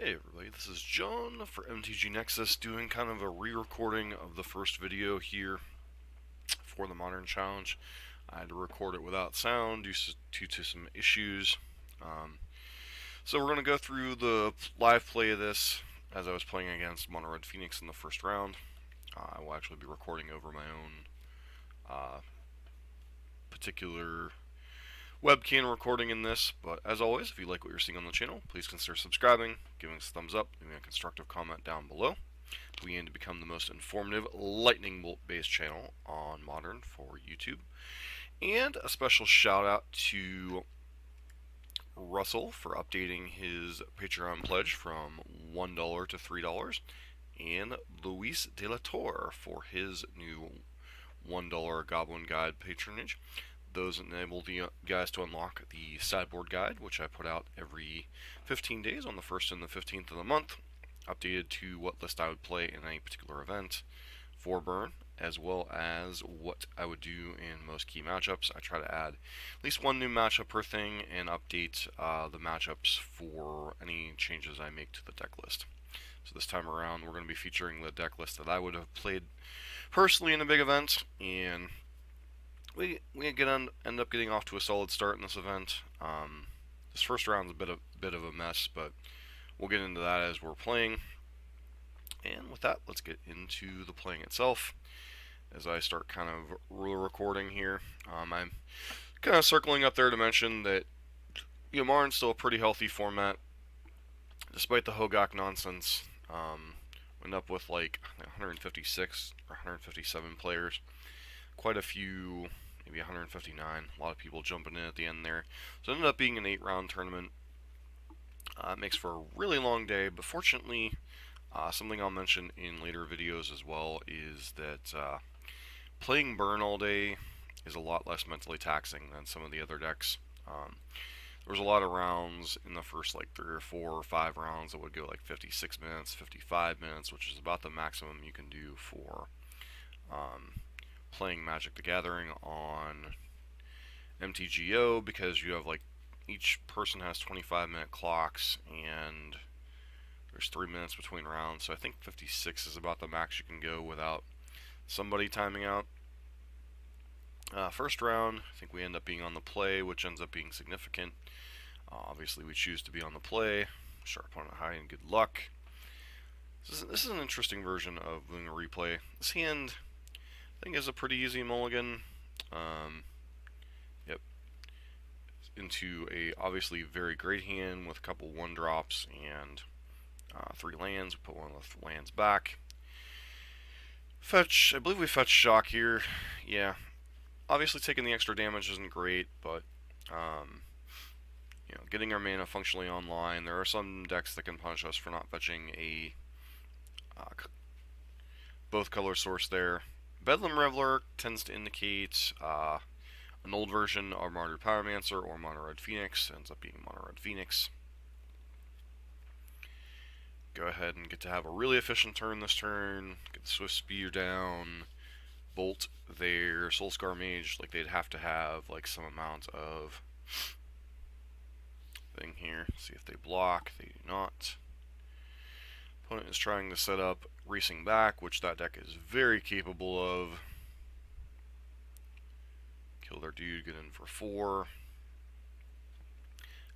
Hey everybody, this is John for MTG Nexus doing kind of a re-recording of the first video here for the Modern Challenge. I had to record it without sound due to some issues. So we're going to go through the live play of this as I was playing against Mono Red Phoenix in the first round. I will actually be recording over my own particular webcam recording in this, but as always, if you like what you're seeing on the channel, please consider subscribing, giving us a thumbs up, leaving a constructive comment down below. We aim to become the most informative lightning bolt based channel on Modern for YouTube. And a special shout out to Russell for updating his Patreon pledge from $1 to $3, and Luis de la Torre for his new $1 Goblin Guide patronage. Those enable the guys to unlock the sideboard guide, which I put out every 15 days on the 1st and the 15th of the month, updated to what list I would play in any particular event for burn, as well as what I would do in most key matchups. I try to add at least one new matchup per thing and update the matchups for any changes I make to the deck list. So this time around, we're going to be featuring the deck list that I would have played personally in a big event, and we end up getting off to a solid start in this event. This first round's a bit of a mess, but we'll get into that as we're playing. And with that, let's get into the playing itself. As I start kind of recording here, I'm kind of circling up there to mention that Modern's still a pretty healthy format, despite the Hogaak nonsense. End up with like 156 or 157 players, quite a few, maybe 159. A lot of people jumping in at the end there. So it ended up being an 8-round tournament. It makes for a really long day, but fortunately, something I'll mention in later videos as well is that playing burn all day is a lot less mentally taxing than some of the other decks. There was a lot of rounds in the first like 3 or 4 or 5 rounds that would go like 56 minutes, 55 minutes, which is about the maximum you can do for playing Magic the Gathering on MTGO, because you have like each person has 25-minute clocks and there's 3 minutes between rounds, so I think 56 is about the max you can go without somebody timing out. First round, I think we end up being on the play, which ends up being significant. Obviously, we choose to be on the play. Wish our opponent high and good luck. This is an interesting version of doing a replay. This hand, I think, is a pretty easy mulligan. Yep. Into a obviously very great hand with a couple 1-drops and 3 lands. We put one of the lands back. Fetch. I believe we fetch Shock here. Yeah. Obviously, taking the extra damage isn't great, but getting our mana functionally online. There are some decks that can punish us for not fetching a both color source there. Bedlam Reveler tends to indicate an old version of Martyr Pyromancer or Mono Red Phoenix. Ends up being Mono Red Phoenix. Go ahead and get to have a really efficient turn this turn. Get the Swift Spear down. Bolt their Soulscar Mage. Like they'd have to have like some amount of thing here. See if they block. They do not. Opponent is trying to set up Racing Back, which that deck is very capable of. Kill their dude, get in for 4.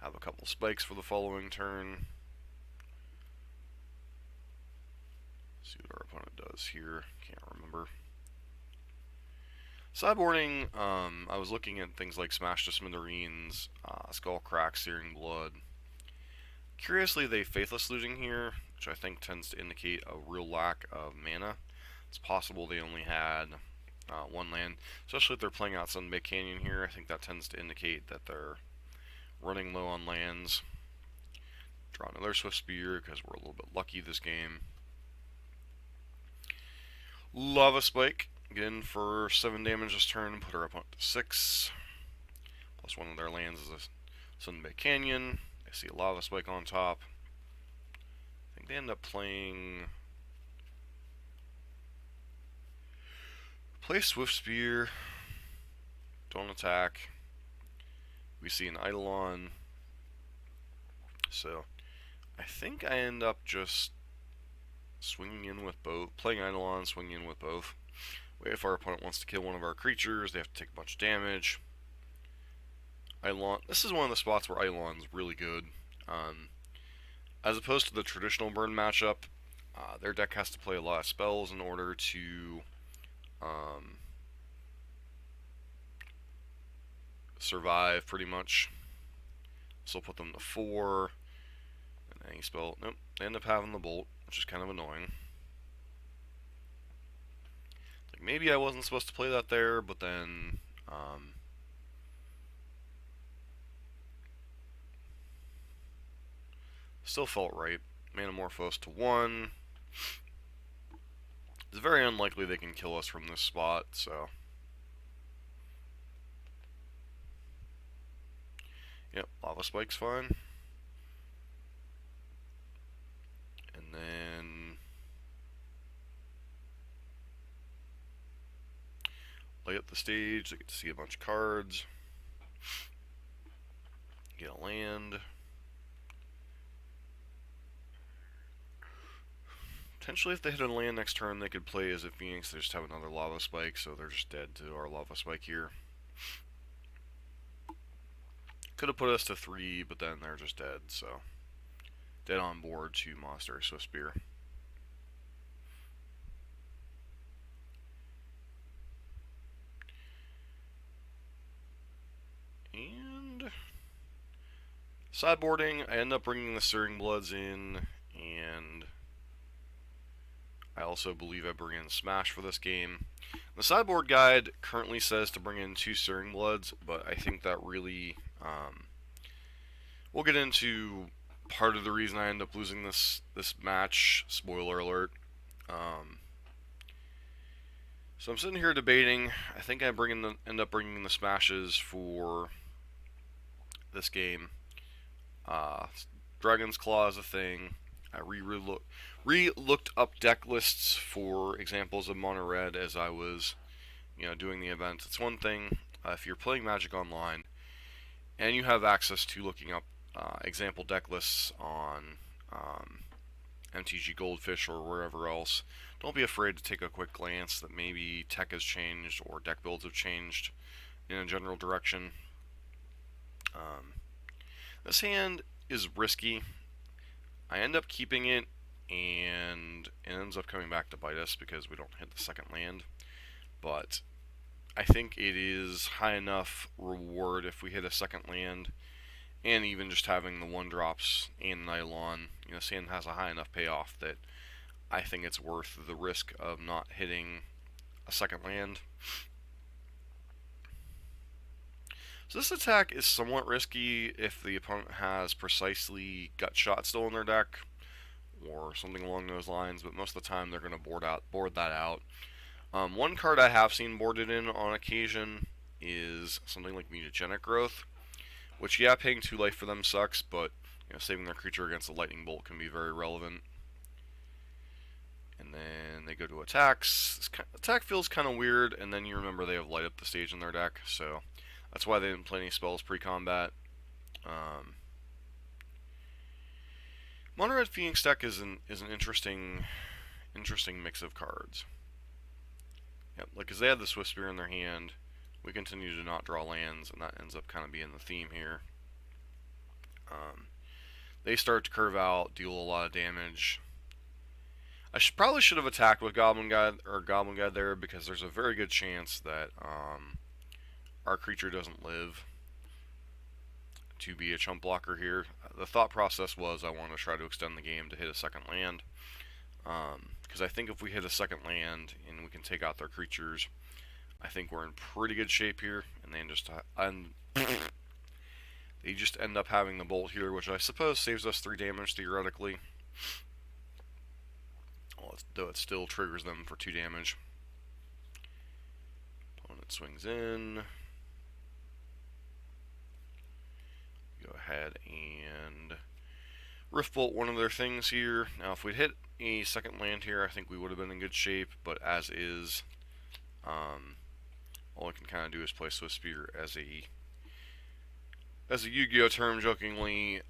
Have a couple spikes for the following turn. See what our opponent does here. Can't remember. Sideboarding, I was looking at things like Smash to Smithereens, Skull Crack, Searing Blood. Curiously, they Faithless Looting here, which I think tends to indicate a real lack of mana. It's possible they only had 1 land, especially if they're playing out Sun Bay Canyon here. I think that tends to indicate that they're running low on lands. Draw another Swift Spear because we're a little bit lucky this game. Lava Spike. Get in for 7 damage this turn, put her up to 6. Plus one of their lands is a Sun Bay Canyon. I see a Lava Spike on top. I think they end up playing... Play Swift Spear. Don't attack. We see an Eidolon. So I think I end up just swinging in with both, playing Eidolon, swinging in with both. If our opponent wants to kill one of our creatures, they have to take a bunch of damage. Eidolon, this is one of the spots where Eidolon's really good. As opposed to the traditional burn matchup, their deck has to play a lot of spells in order to survive, pretty much. So I'll put them to 4, and any spell, nope, they end up having the bolt, which is kind of annoying. Like, maybe I wasn't supposed to play that there, but then, still felt right. Manamorphose to 1. It's very unlikely they can kill us from this spot, so. Yep, Lava Spike's fine. And then lay up the stage, they get to see a bunch of cards. Get a land. Potentially, if they hit a land next turn, they could play as a Phoenix. They just have another Lava Spike, so they're just dead to our Lava Spike here. Could have put us to 3, but then they're just dead, so. Dead on board to Monastery Swiftspear. And sideboarding, I end up bringing the Stirring Bloods in, and I also believe I bring in Smash for this game. The sideboard guide currently says to bring in 2 Stirring Bloods, but I think that really, we'll get into part of the reason I end up losing this match. Spoiler alert. So I'm sitting here debating. I think I end up bringing the Smashes for this game. Dragon's Claw is a thing. I re-looked up deck lists for examples of mono red as I was, doing the event. It's one thing if you're playing Magic Online and you have access to looking up example deck lists on MTG Goldfish or wherever else. Don't be afraid to take a quick glance that maybe tech has changed or deck builds have changed in a general direction. This hand is risky. I end up keeping it, and it ends up coming back to bite us because we don't hit the second land. But I think it is high enough reward if we hit a second land, and even just having the 1-drops and Nylon. Sand has a high enough payoff that I think it's worth the risk of not hitting a second land. So this attack is somewhat risky if the opponent has precisely Gut Shot still in their deck, or something along those lines, but most of the time they're going to board that out. One card I have seen boarded in on occasion is something like Mutagenic Growth, which, yeah, paying 2 life for them sucks, but saving their creature against a lightning bolt can be very relevant. And then they go to attacks. This attack feels kind of weird, and then you remember they have Light Up the Stage in their deck, so that's why they didn't play any spells pre-combat. Mono Red Phoenix deck is an interesting mix of cards. Yep, like, because they had the Swiftspear in their hand, we continue to not draw lands, and that ends up kind of being the theme here. They start to curve out, deal a lot of damage. I probably should have attacked with Goblin Guide there, because there's a very good chance that our creature doesn't live to be a chump blocker here. The thought process was I want to try to extend the game to hit a second land, because I think if we hit a second land and we can take out their creatures, I think we're in pretty good shape here. And they just end up having the bolt here, which I suppose saves us 3 damage theoretically. Though it still triggers them for 2 damage. Opponent swings in. Go ahead and Riftbolt one of their things here. Now, if we'd hit a second land here, I think we would have been in good shape, but as is, all I can kind of do is play Swiftspear as as a Yu-Gi-Oh term, jokingly,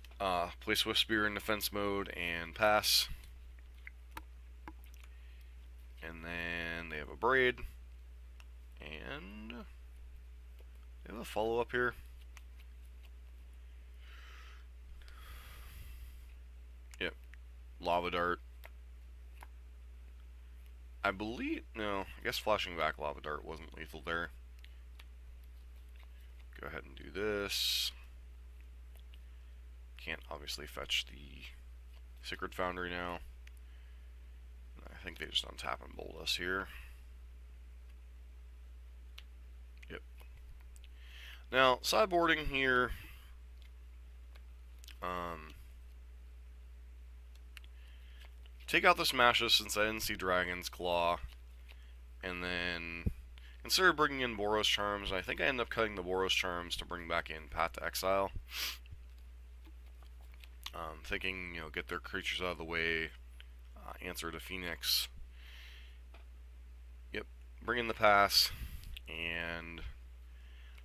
play Swift Spear in defense mode and pass. And then they have a Braid. And they have a follow-up here. Yep, Lava Dart. I believe, no, I guess flashing back Lava Dart wasn't lethal there. Go ahead and do this. Can't obviously fetch the Sacred Foundry now. I think they just untap and bolt us here. Yep. Now, sideboarding here. Take out the Smashes since I didn't see Dragon's Claw. And then consider bringing in Boros Charms. I think I end up cutting the Boros Charms to bring back in Path to Exile. Thinking, get their creatures out of the way, answer to Phoenix. Yep, bring in the pass, and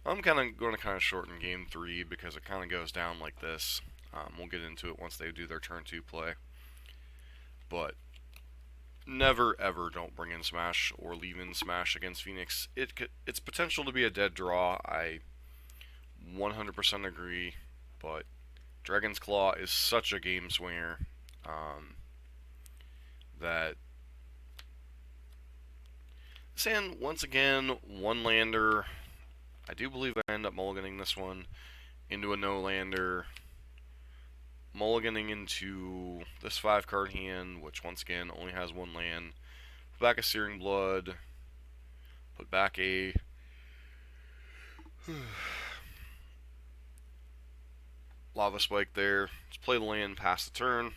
I'm going to shorten Game 3 because it kind of goes down like this. We'll get into it once they do their turn 2 play. But never ever don't bring in Smash or leave in Smash against Phoenix. It's potential to be a dead draw. I 100% agree, but Dragon's Claw is such a game swinger that Sand, once again, one lander. I do believe I end up mulliganing this one into a no lander. Mulliganing into this 5-card hand, which once again only has one land. Put back a Searing Blood. Put back a Lava Spike there. Let's play the land, pass the turn.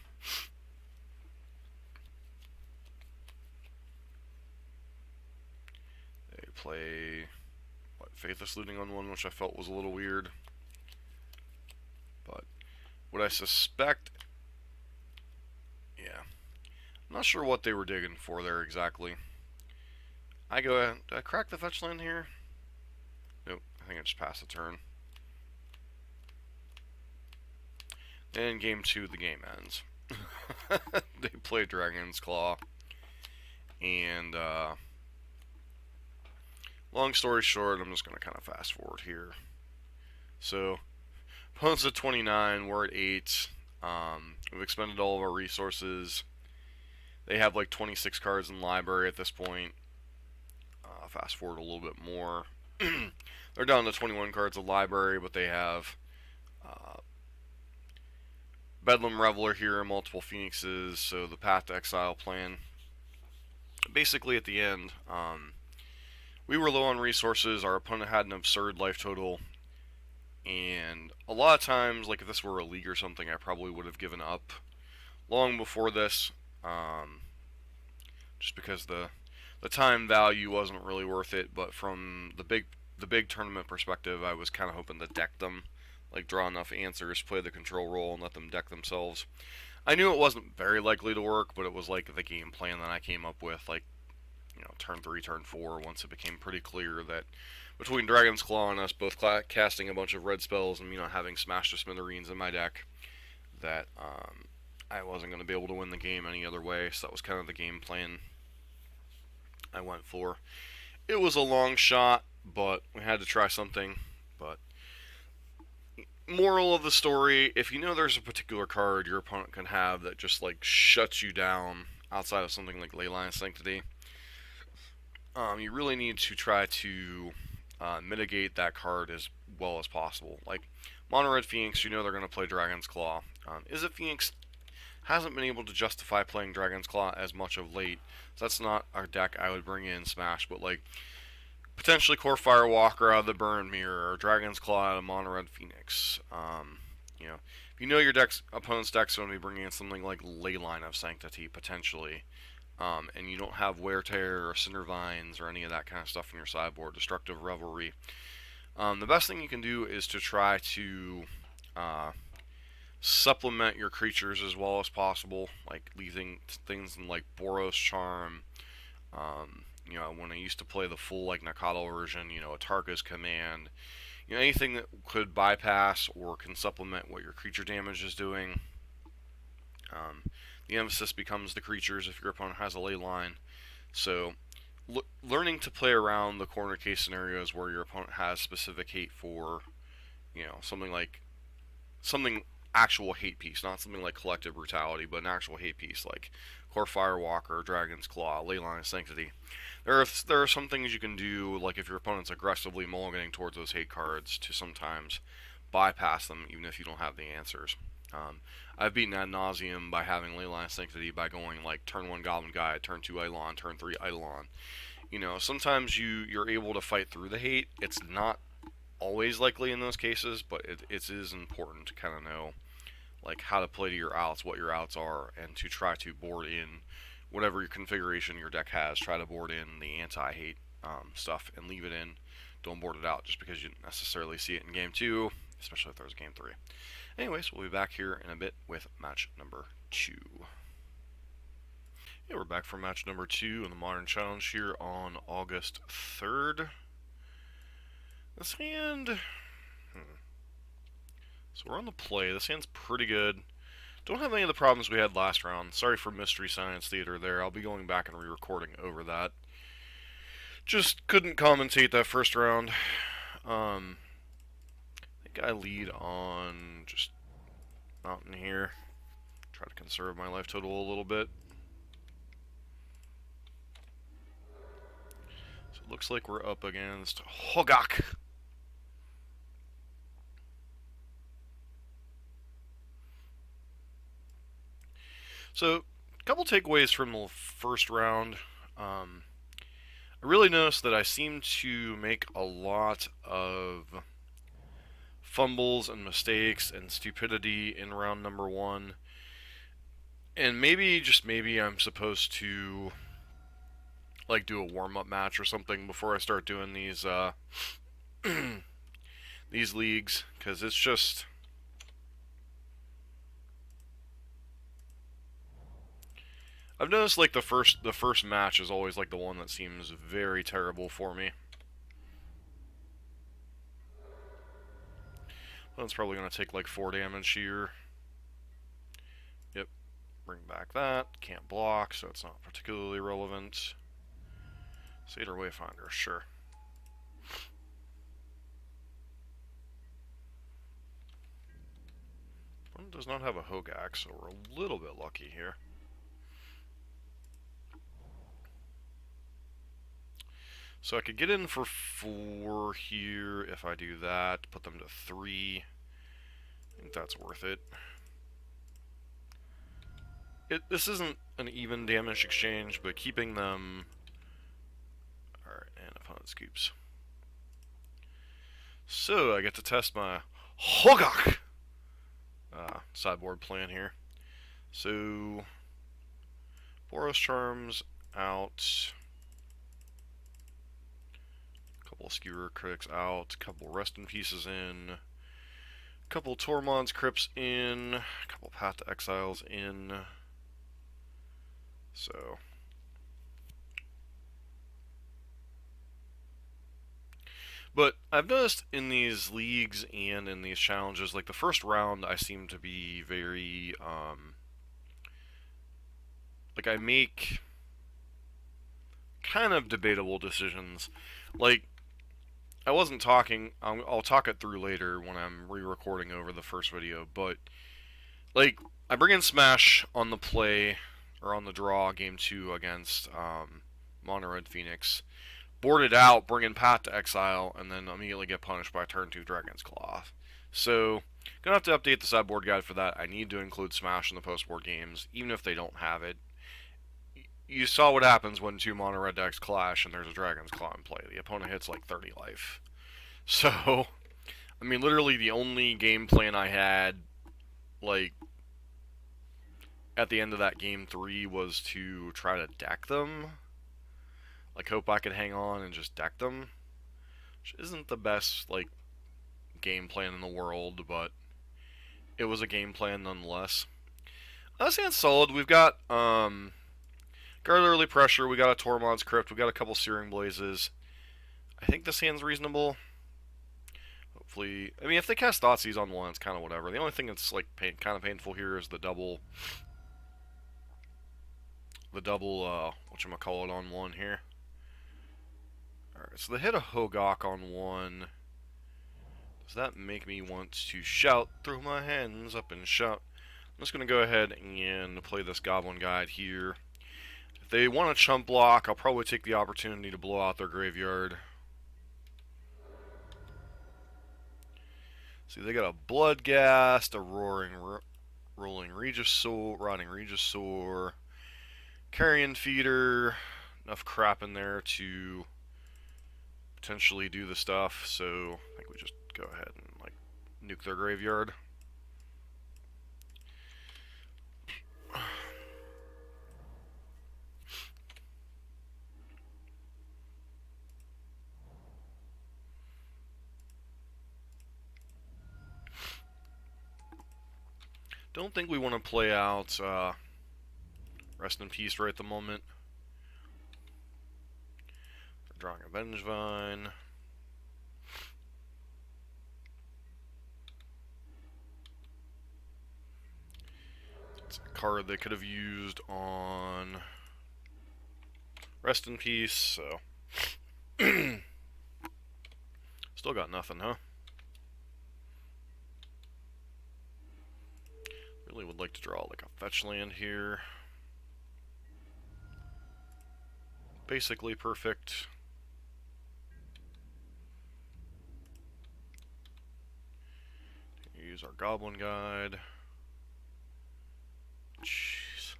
They play Faithless Looting on one, which I felt was a little weird. But what I suspect, yeah, I'm not sure what they were digging for there exactly. I go ahead, did I crack the fetch land here? Nope, I think I just passed the turn. And game 2, the game ends. They play Dragon's Claw. And, long story short, I'm just going to kind of fast forward here. So, opponent's at 29, we're at 8. We've expended all of our resources. They have like 26 cards in the library at this point. Fast forward a little bit more. They're down to 21 cards in the library, but they have Bedlam Reveler here and multiple Phoenixes, so the Path to Exile plan. Basically, at the end, we were low on resources, our opponent had an absurd life total, and a lot of times, like if this were a league or something, I probably would have given up long before this, just because the time value wasn't really worth it. But from the big tournament perspective, I was kind of hoping to deck them, like draw enough answers, play the control role, and let them deck themselves. I knew it wasn't very likely to work, but it was like the game plan that I came up with, like, turn 3, turn 4, once it became pretty clear that between Dragon's Claw and us both casting a bunch of red spells and me not having Smash to Smithereens in my deck, that I wasn't going to be able to win the game any other way, so that was kind of the game plan I went for. It was a long shot, but we had to try something. But moral of the story, if you know there's a particular card your opponent can have that just like shuts you down outside of something like Leyline Sanctity, you really need to try to mitigate that card as well as possible. Like Mono Red Phoenix, you know they're going to play Dragon's Claw. Izzet Phoenix hasn't been able to justify playing Dragon's Claw as much of late, so that's not our deck I would bring in Smash, but like potentially Core Firewalker out of the Burn Mirror, or Dragon's Claw out of Mono Red Phoenix. If you know your opponent's deck's going to be bringing in something like Leyline of Sanctity, potentially, and you don't have Wear Tear or Cinder Vines or any of that kind of stuff in your sideboard, Destructive Revelry, the best thing you can do is to try to supplement your creatures as well as possible, like leaving things in like Boros Charm. When I used to play the full like Nakado version, Atarka's Command, anything that could bypass or can supplement what your creature damage is doing. The emphasis becomes the creatures if your opponent has a ley line. So learning to play around the corner case scenarios where your opponent has specific hate for, something actual hate piece, not something like collective brutality, but an actual hate piece like Core Firewalker, Dragon's Claw, Leyline of Sanctity. There are some things you can do, like if your opponent's aggressively mulliganing towards those hate cards, to sometimes bypass them even if you don't have the answers. I've beaten ad nauseum by having Leyline of Sanctity by going like turn 1 Goblin Guide, turn 2 Eidolon, turn 3 Eidolon. Sometimes you're able to fight through the hate. It's not always likely in those cases, but it is important to kind of know like how to play to your outs, what your outs are, and to try to board in whatever your configuration your deck has. Try to board in the anti-hate stuff and leave it in. Don't board it out just because you didn't necessarily see it in game 2, especially if there's game 3. Anyways, we'll be back here in a bit with match number 2. Yeah, we're back for match number 2 in the Modern Challenge here on August 3rd. This hand... So we're on the play. This hand's pretty good. Don't have any of the problems we had last round. Sorry for Mystery Science Theater there. I'll be going back and re-recording over that. Just couldn't commentate that first round. I think I lead on just Mountain here. Try to conserve my life total a little bit. So it looks like we're up against Hogaak. So, a couple takeaways from the first round. I really noticed that I seem to make a lot of fumbles and mistakes and stupidity in round number 1. And maybe, just maybe, I'm supposed to like do a warm-up match or something before I start doing these these leagues, because it's just... I've noticed like the first match is always like the one that seems very terrible for me. That's probably going to take like 4 damage here. Yep. Bring back that. Can't block, so it's not particularly relevant. Satyr Wayfinder, sure. One does not have a Hogaak, so we're a little bit lucky here. So I could get in for 4 here if I do that, put them to 3. I think that's worth it. This isn't an even damage exchange, but keeping them... Alright, and opponent scoops. So I get to test my Hogaak sideboard plan here. So Boros Charms out. Couple Skewer Critics out, couple Rest in Pieces in, couple Tormod's Crypts in, couple Path to Exiles in. So but I've noticed in these leagues and in these challenges, like the first round I seem to be very like I make kind of debatable decisions. Like, I wasn't talking, I'll talk it through later when I'm re-recording over the first video, but, like, I bring in Smash on the play, or on the draw, game 2 against Mono Red Phoenix, board it out, bring in Path to Exile, and then immediately get punished by turn 2 Dragon's Claw. So, gonna have to update the sideboard guide for that. I need to include Smash in the post-board games, even if they don't have it. You saw what happens when 2 mono red decks clash and there's a Dragon's Claw in play. The opponent hits like 30 life. So, I mean, literally the only game plan I had, like, at the end of that game 3 was to try to deck them. Like, hope I could hang on and just deck them. Which isn't the best, like, game plan in the world, but it was a game plan nonetheless. This hand's solid. We've got, Guard Early Pressure, we got a Tormod's Crypt, we got a couple Searing Blazes. I think this hand's reasonable. hopefully, I mean, if they cast Thoughtseize on one, it's kind of whatever. The only thing that's like kind of painful here is the double whatchamacallit on one here. Alright, so they hit a Hogaak on one. Does that make me want to shout, throw my hands up and shout? I'm just going to go ahead and play this Goblin Guide here. If they want to chump block, I'll probably take the opportunity to blow out their graveyard. See, they got a Bloodghast, a Rolling Regisaur, Rotting Regisaur, Carrion Feeder, enough crap in there to potentially do the stuff, so I think we just go ahead and like nuke their graveyard. Don't think we want to play out Rest in Peace right at the moment. We're drawing a Vengevine. It's a card they could have used on Rest in Peace, so still got nothing, huh? Really would like to draw like a fetch land here. Basically perfect. Use our Goblin Guide. Jeez.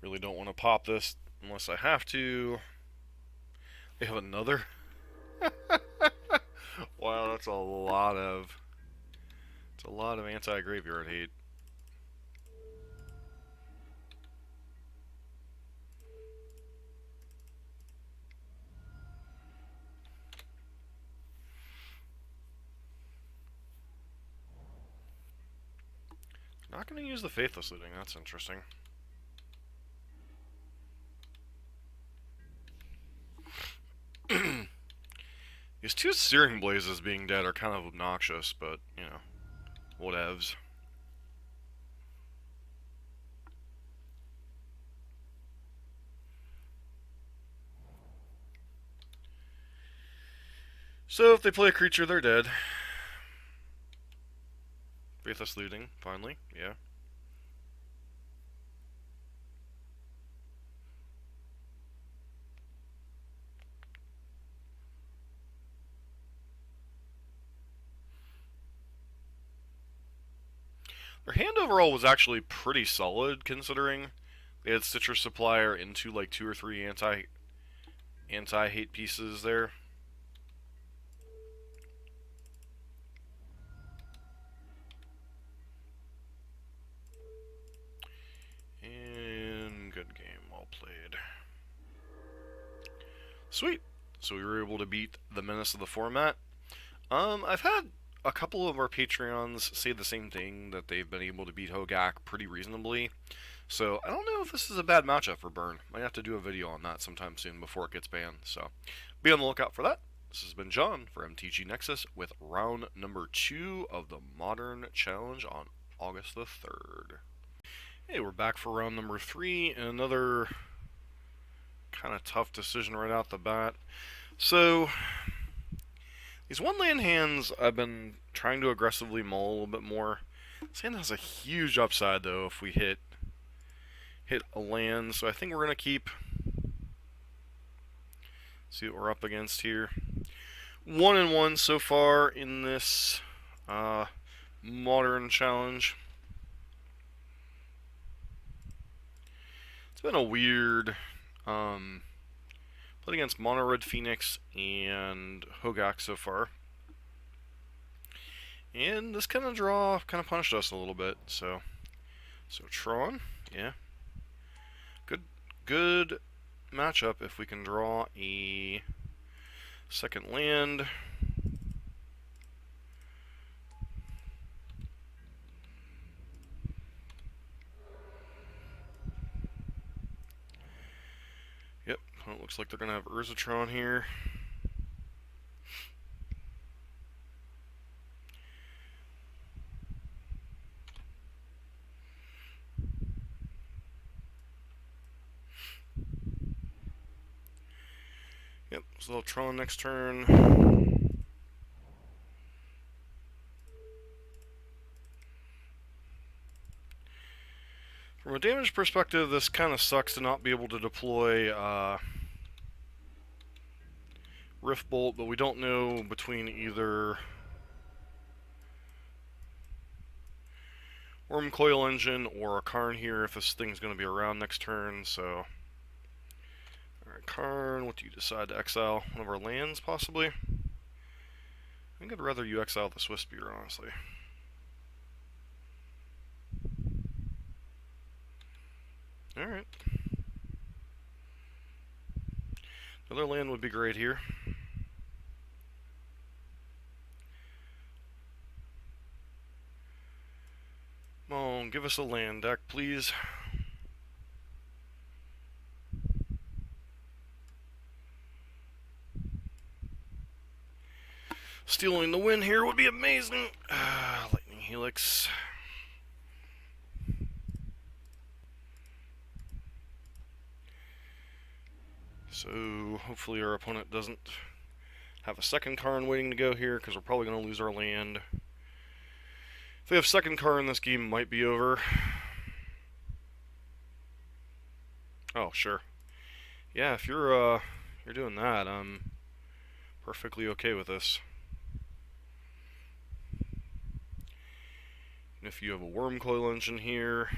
Really don't want to pop this unless I have to. They have another. Wow, that's a lot of anti-graveyard hate. Not going to use the Faithless Looting. That's interesting. These two Searing Blazes being dead are kind of obnoxious, but, you know, whatevs. So, if they play a creature, they're dead. Faithless Looting, finally, yeah. Their hand overall was actually pretty solid, considering they had Citrus Supplier into like 2 or 3 anti-hate pieces there. And good game, well played. Sweet. So we were able to beat the menace of the format. I've had a couple of our Patreons say the same thing, that they've been able to beat Hogaak pretty reasonably. So I don't know if this is a bad matchup for Burn. Might have to do a video on that sometime soon before it gets banned. So be on the lookout for that. This has been John for MTG Nexus with round number 2 of the Modern Challenge on August the 3rd. Hey, we're back for round number 3, and another kind of tough decision right out the bat. So these one land hands I've been trying to aggressively mull a little bit more. This hand has a huge upside though if we hit a land, so I think we're going to keep. See what we're up against here. 1-1 so far in this Modern Challenge. It's been a weird played against Mono Red Phoenix and Hogaak so far. And this kind of draw kind of punished us a little bit, so Tron, yeah. Good matchup if we can draw a Second land. Yep, well, it looks like they're going to have Urza Tron here. Yep, so they'll Tron next turn. From a damage perspective, this kind of sucks to not be able to deploy Rift Bolt, but we don't know between either Worm Coil Engine or a Karn here if this thing's going to be around next turn, so... Alright, Karn, what do you decide to exile? One of our lands, possibly? I think I'd rather you exile the Swiss Spear, honestly. Alright. Another land would be great here. Come on, give us a land deck, please. Stealing the win here would be amazing. Lightning Helix. So, hopefully our opponent doesn't have a second Karn waiting to go here, because we're probably going to lose our land. If they have second Karn, this game might be over. Oh, sure. Yeah, if you're doing that, I'm perfectly okay with this. And if you have a Worm Coil Engine here...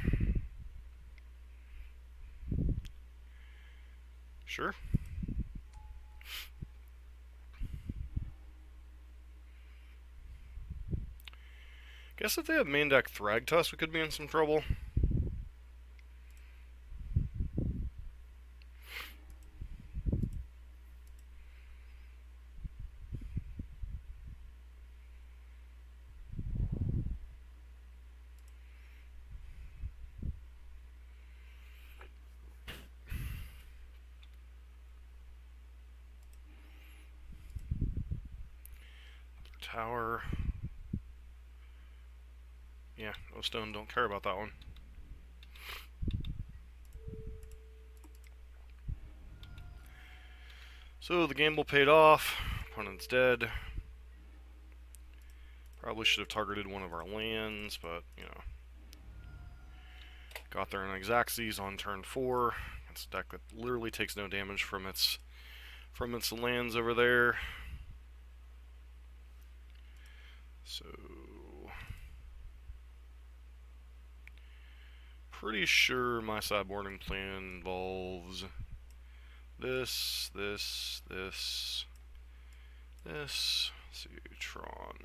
Sure. Guess if they have main deck Thragtusk, we could be in some trouble. Tower. Yeah, no stone, don't care about that one. So the gamble paid off. Opponent's dead. Probably should have targeted one of our lands, but, you know. Got there in Xaxes on turn 4. It's a deck that literally takes no damage from its lands over there. So, pretty sure my sideboarding plan involves this, see, Tron.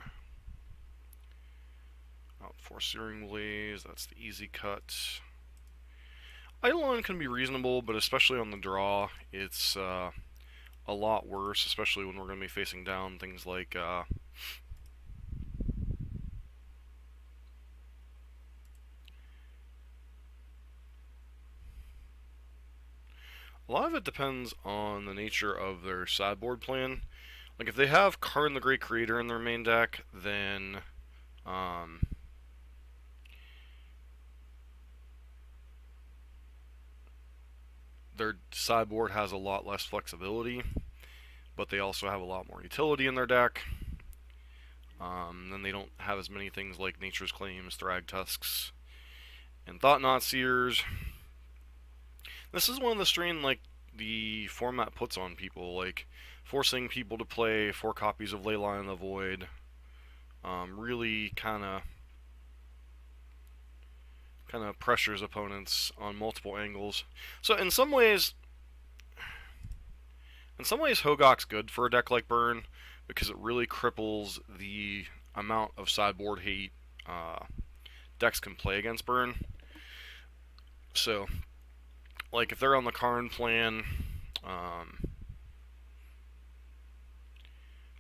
Out 4 Searing Blaze, that's the easy cut. Eidolon can be reasonable, but especially on the draw, it's a lot worse, especially when we're going to be facing down things like a lot of it depends on the nature of their sideboard plan. Like, if they have Karn the Great Creator in their main deck, then their sideboard has a lot less flexibility, but they also have a lot more utility in their deck. Then they don't have as many things like Nature's Claims, Thragtusks, and Thought-Knot Seers. This is one of the strain, like, the format puts on people, like, forcing people to play 4 copies of Leyline in the Void. Really kind of pressures opponents on multiple angles. So in some ways, Hogaak's good for a deck like Burn, because it really cripples the amount of sideboard hate decks can play against Burn. So, like, if they're on the Karn plan,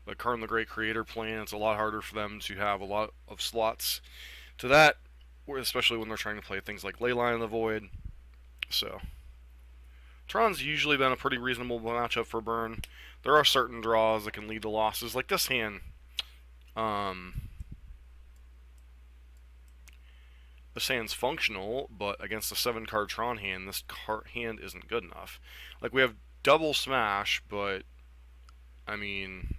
Like Karn the Great Creator plan, it's a lot harder for them to have a lot of slots to that, especially when they're trying to play things like Leyline of the Void. So, Tron's usually been a pretty reasonable matchup for Burn. There are certain draws that can lead to losses, like this hand. This hand's functional, but against a 7-card Tron hand, this hand isn't good enough. Like, we have double smash, but, I mean,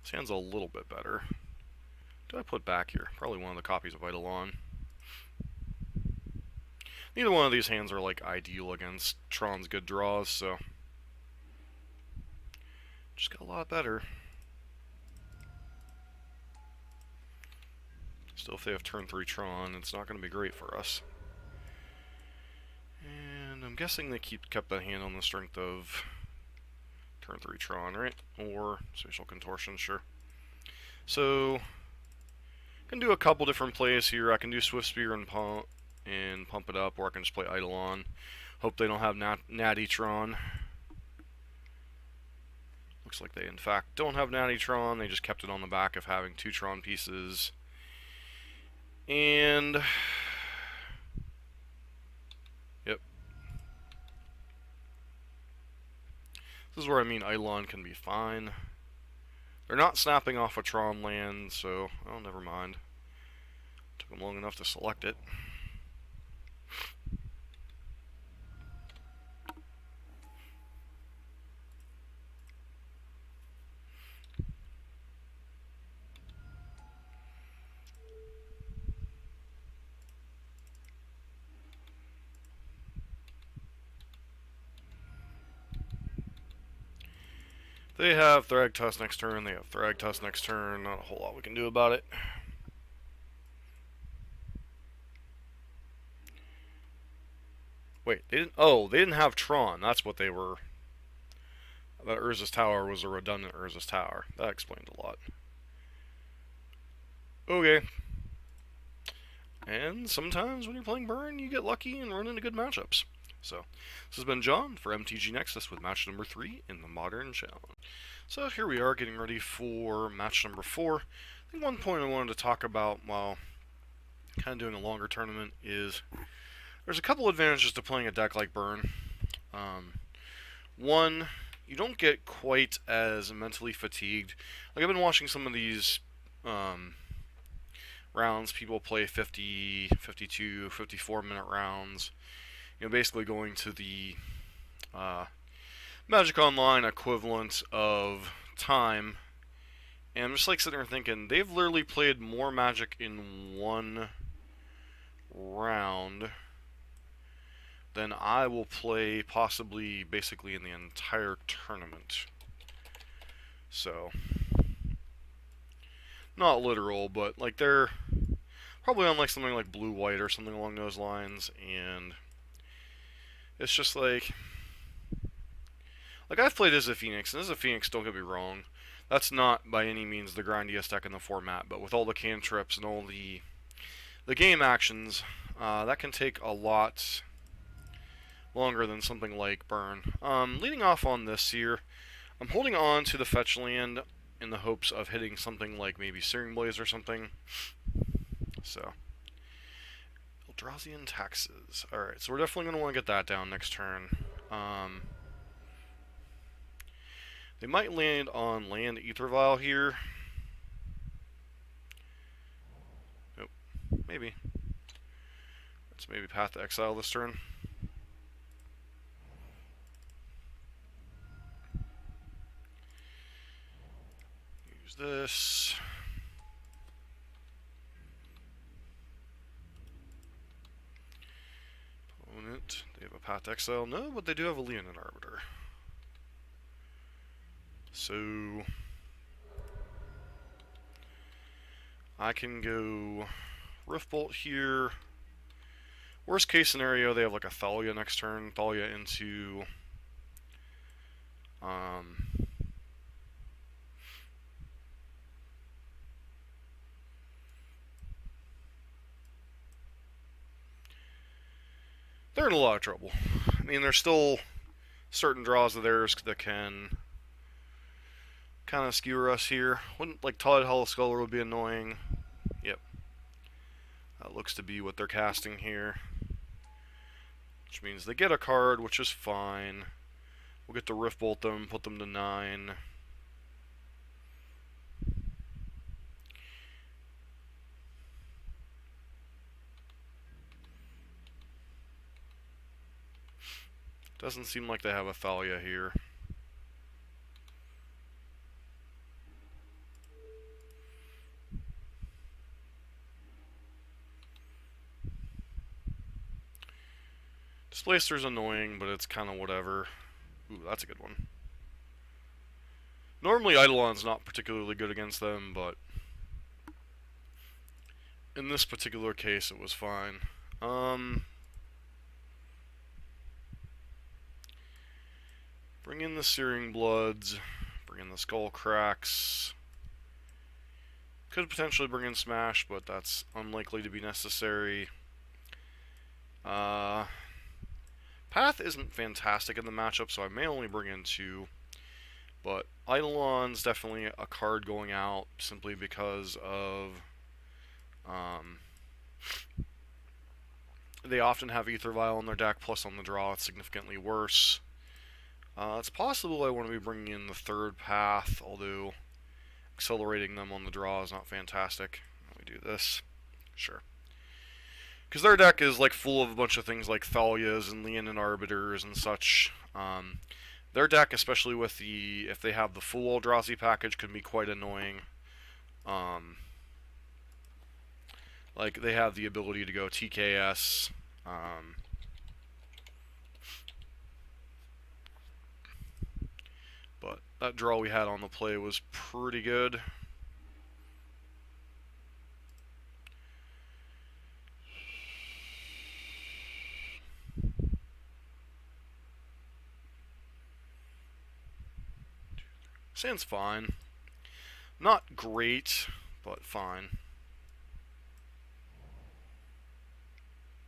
this hand's a little bit better. What did I put back here? Probably one of the copies of Eidolon. Neither one of these hands are, like, ideal against Tron's good draws, so just got a lot better. Still, if they have turn 3 Tron, it's not going to be great for us. And I'm guessing they kept that hand on the strength of turn 3 Tron, right? Or Spatial Contortion, sure. So, I can do a couple different plays here. I can do Swift Spear and pump it up, or I can just play Eidolon. Hope they don't have Natty Tron. Looks like they, in fact, don't have Natty Tron. They just kept it on the back of having 2 Tron pieces. And yep. This is where I mean Eidolon can be fine. They're not snapping off a Tron land, so, oh, never mind. Took them long enough to select it. They have Thragtusk next turn, they have Thragtusk next turn, not a whole lot we can do about it. Wait, they didn't have Tron, that's what they were. That Urza's Tower was a redundant Urza's Tower. That explains a lot. Okay. And sometimes when you're playing Burn, you get lucky and run into good matchups. So, this has been John for MTG Nexus with match number 3 in the Modern Challenge. So here we are getting ready for match number 4. I think one point I wanted to talk about while kind of doing a longer tournament is there's a couple advantages to playing a deck like Burn. One, you don't get quite as mentally fatigued. Like, I've been watching some of these rounds. People play 50, 52, 54-minute rounds. You know, basically going to the Magic Online equivalent of time. And I'm just like sitting there thinking, they've literally played more Magic in one round than I will play possibly basically in the entire tournament. So, not literal, but like they're probably on like something like blue-white or something along those lines, and it's just like I've played as a Phoenix, and as a Phoenix, don't get me wrong, that's not by any means the grindiest deck in the format, but with all the cantrips and all the game actions, that can take a lot longer than something like Burn. Leading off on this here, I'm holding on to the fetch land in the hopes of hitting something like maybe Searing Blaze or something. So, Eldrazi and Taxes. Alright, so we're definitely going to want to get that down next turn. They might land on Land Ether Vial here. Nope, maybe. Let's maybe Path to Exile this turn. Use this. Opponent, they have a Path to Exile. No, but they do have a Leonin Arbiter. So I can go Riftbolt here. Worst case scenario, they have like a Thalia next turn. Thalia into they're in a lot of trouble. I mean, there's still certain draws of theirs that can kind of skewer us here. Wouldn't like Tallid Hollow Sculler would be annoying. Yep. That looks to be what they're casting here. Which means they get a card, which is fine. We'll get to Rift Bolt them, put them to 9. Doesn't seem like they have a Thalia here. Displacer's annoying, but it's kind of whatever. Ooh, that's a good one. Normally Eidolon's not particularly good against them, but in this particular case it was fine. Bring in the Searing Bloods, bring in the Skull Cracks. Could potentially bring in Smash, but that's unlikely to be necessary. Path isn't fantastic in the matchup, so I may only bring in 2. But Eidolon's definitely a card going out simply because of they often have Aether Vial in their deck, plus on the draw it's significantly worse. It's possible I want to be bringing in the 3rd Path, although accelerating them on the draw is not fantastic. Let me do this. Sure. Because their deck is like full of a bunch of things like Thalias and Leonin Arbiters and such. Their deck, especially with if they have the full Eldrazi package, can be quite annoying. Like they have the ability to go TKS. But that draw we had on the play was pretty good. Sand's fine. Not great, but fine.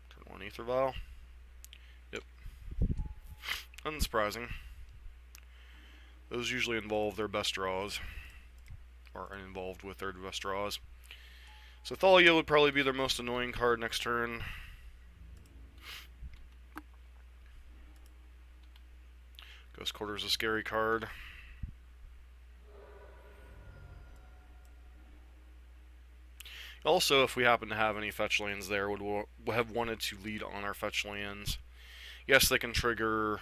Turn 1 Aether Vial. Yep. Unsurprising. Those usually involve their best draws. Or are involved with their best draws. So Thalia would probably be their most annoying card next turn. Ghost Quarter's a scary card. Also, if we happen to have any fetch lands there, would have wanted to lead on our fetch lands. Yes, they can trigger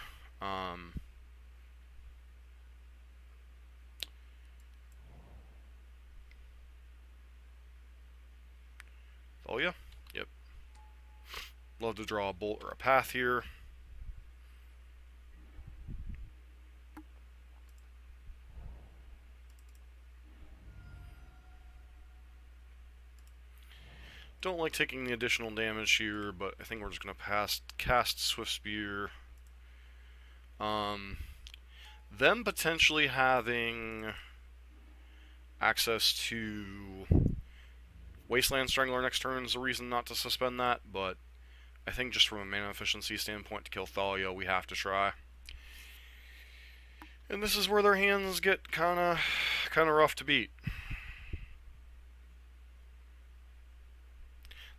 Thalia? Yep. Love to draw a bolt or a path here. Don't like taking the additional damage here, but I think we're just going to cast Swift Spear. Them potentially having access to Wasteland Strangler next turn is a reason not to suspend that, but I think just from a mana efficiency standpoint to kill Thalia, we have to try. And this is where their hands get kind of rough to beat.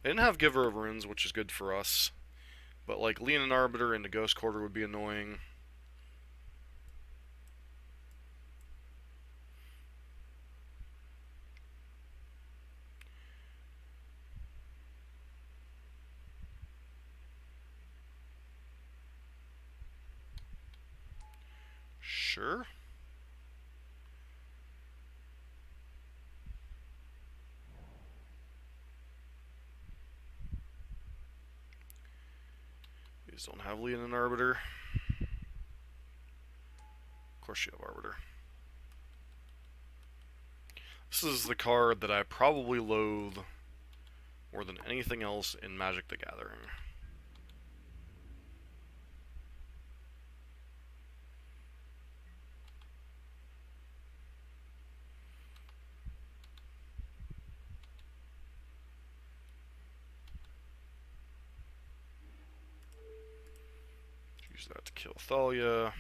They didn't have Giver of Runes, which is good for us. But like Leonin Arbiter into Ghost Quarter would be annoying. Sure. These don't have Leonin Arbiter. Of course you have Arbiter. This is the card that I probably loathe more than anything else in Magic the Gathering. Use that to kill Thalia.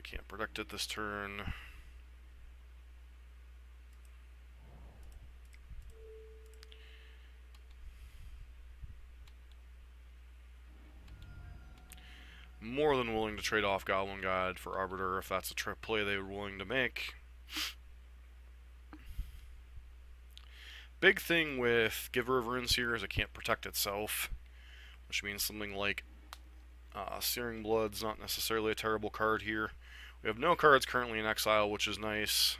Can't protect it this turn. More than willing to trade off Goblin Guide for Arbiter if that's a trip play they were willing to make. Big thing with Giver of Runes here is it can't protect itself, which means something like Searing Blood's not necessarily a terrible card here. We have no cards currently in exile, which is nice.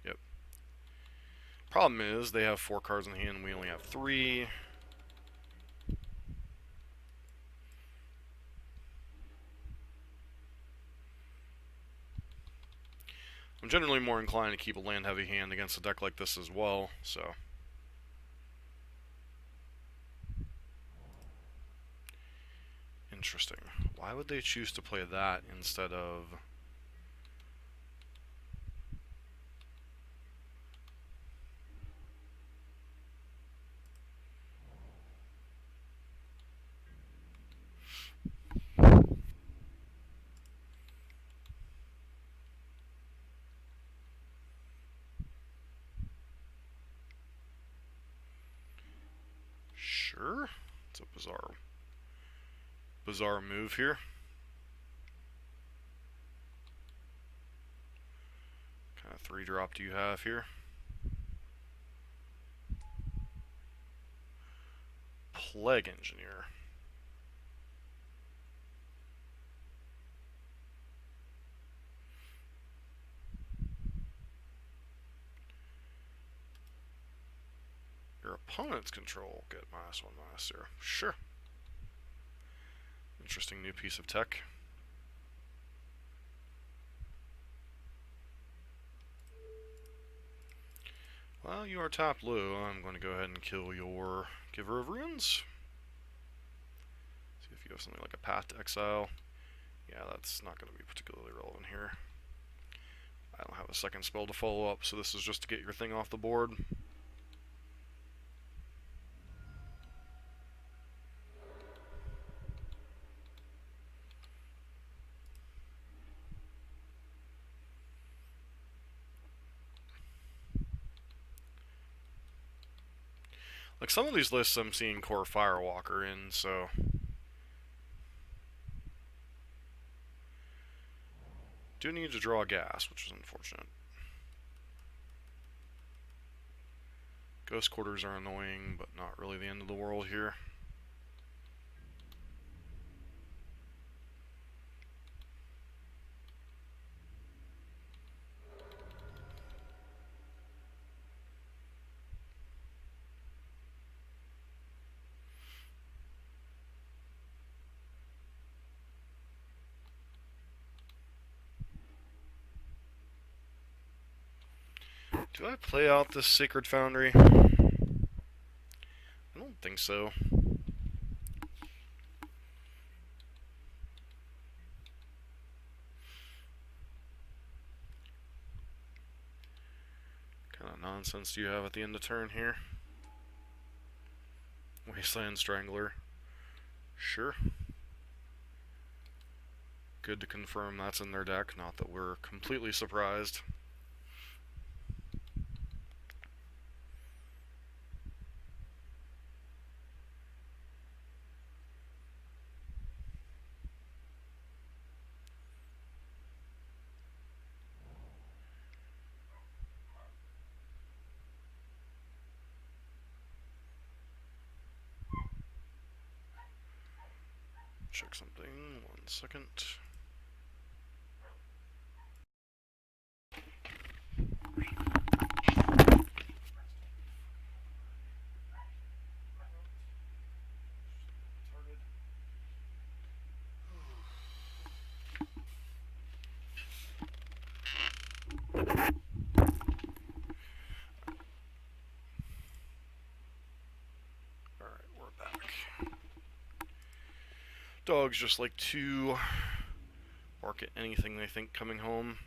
Yep. Problem is, they have 4 cards in hand, and we only have 3. I'm generally more inclined to keep a land-heavy hand against a deck like this as well, so... Interesting. Why would they choose to play that instead of... Sure. It's a bizarre move here. What kind of 3-drop do you have here? Plague Engineer. Your opponent's control get -1/-0. Sure. Interesting new piece of tech. Well, you are top blue. I'm going to go ahead and kill your Giver of Runes. See if you have something like a Path to Exile. Yeah, that's not going to be particularly relevant here. I don't have a second spell to follow up, so this is just to get your thing off the board. Like, some of these lists I'm seeing Core Firewalker in, so... Do need to draw gas, which is unfortunate. Ghost Quarters are annoying, but not really the end of the world here. Do I play out this Sacred Foundry? I don't think so. What kind of nonsense do you have at the end of turn here? Wasteland Strangler. Sure. Good to confirm that's in their deck, not that we're completely surprised. Check something, 1 second. Dogs just like to bark at anything they think coming home.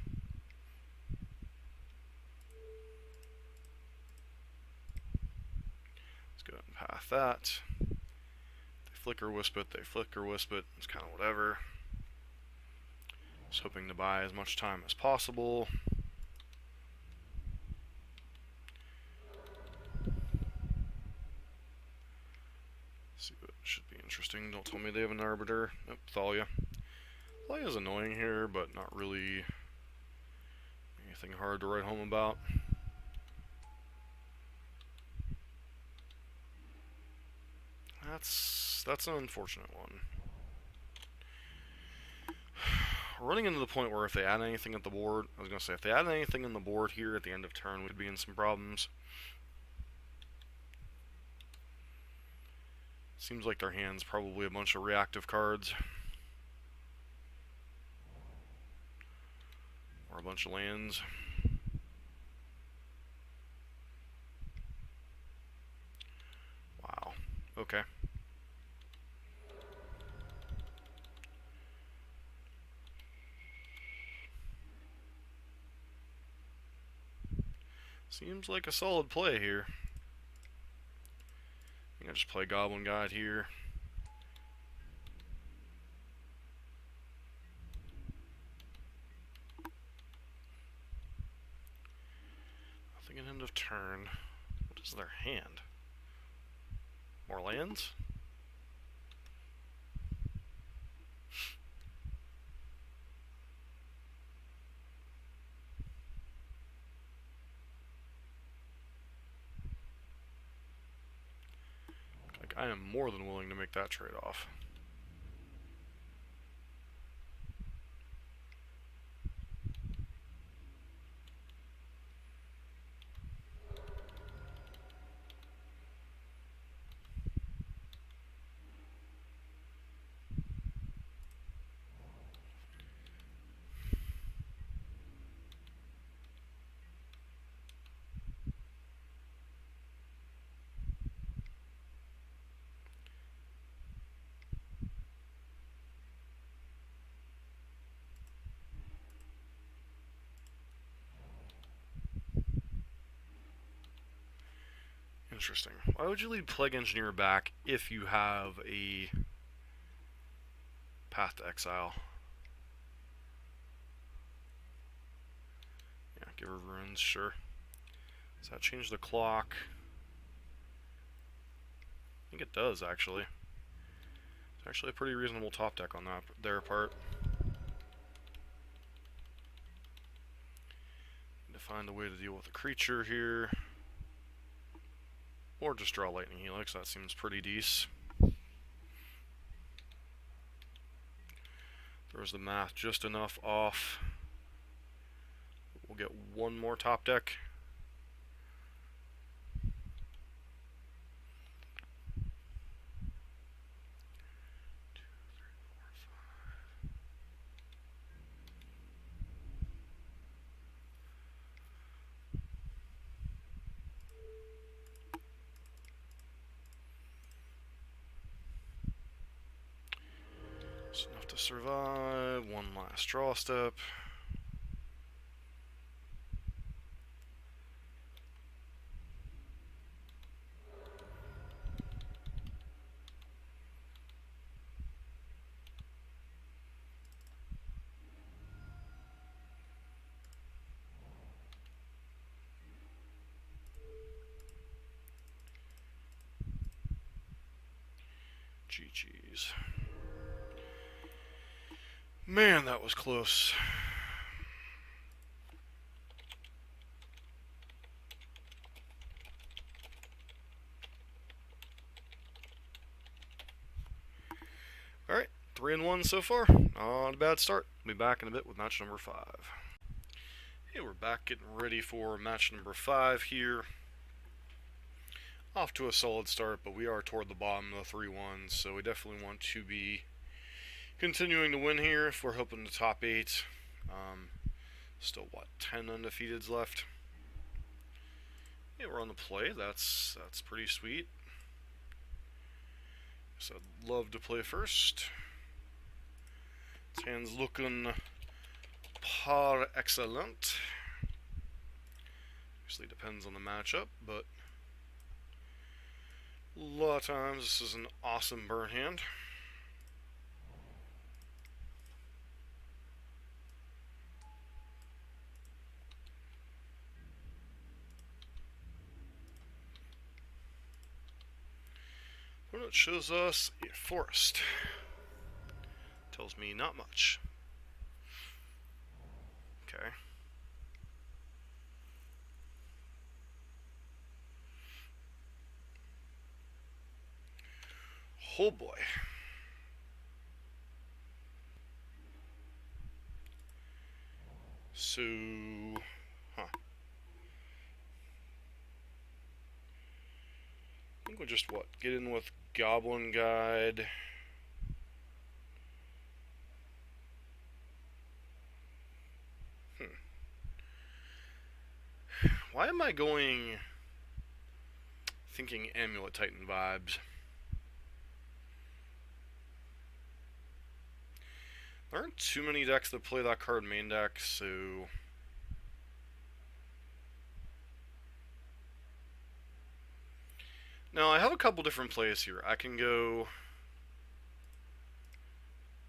Let's go ahead and path that. They flicker wisp it, they flicker wisp it. It's kind of whatever. Just hoping to buy as much time as possible. Let's see what should be interesting. Don't tell me they have an Arbiter. Nope, Thalia. Thalia's annoying here, but not really anything hard to write home about. That's an unfortunate one. Running into the point where if they add anything at the board, I was going to say, if they add anything on the board here at the end of turn, we'd be in some problems. Seems like their hand's probably a bunch of reactive cards. Or a bunch of lands. Wow. Okay. Seems like a solid play here. I think I just play Goblin Guide here. Nothing at end of turn. What is their hand? More lands? I am more than willing to make that trade-off. Interesting. Why would you leave Plague Engineer back if you have a Path to Exile? Yeah, give her runes, sure. Does that change the clock? I think it does, actually. It's actually a pretty reasonable top deck on that their part. Need to find a way to deal with a creature here. Or just draw Lightning Helix, that seems pretty decent. Throws the math just enough off. We'll get one more top deck. It's enough to survive. One last draw step. GG's. Man, that was close. Alright, 3-1 so far. Not a bad start. We'll be back in a bit with match number 5. Hey, we're back getting ready for match number 5 here. Off to a solid start, but we are toward the bottom of the 3-1, so we definitely want to be continuing to win here if we're hoping to top 8. Still, what, 10 undefeateds left? Yeah, we're on the play. That's pretty sweet. So I'd love to play first. This hand's looking par excellent. Obviously depends on the matchup, but A lot of times this is an awesome burn hand. Opponent shows us a forest. Tells me not much. Okay. Oh boy. So, I think we'll just, get in with Goblin Guide. Why am I thinking Amulet Titan vibes? There aren't too many decks that play that card main deck, so... Now, I have a couple different plays here. I can go...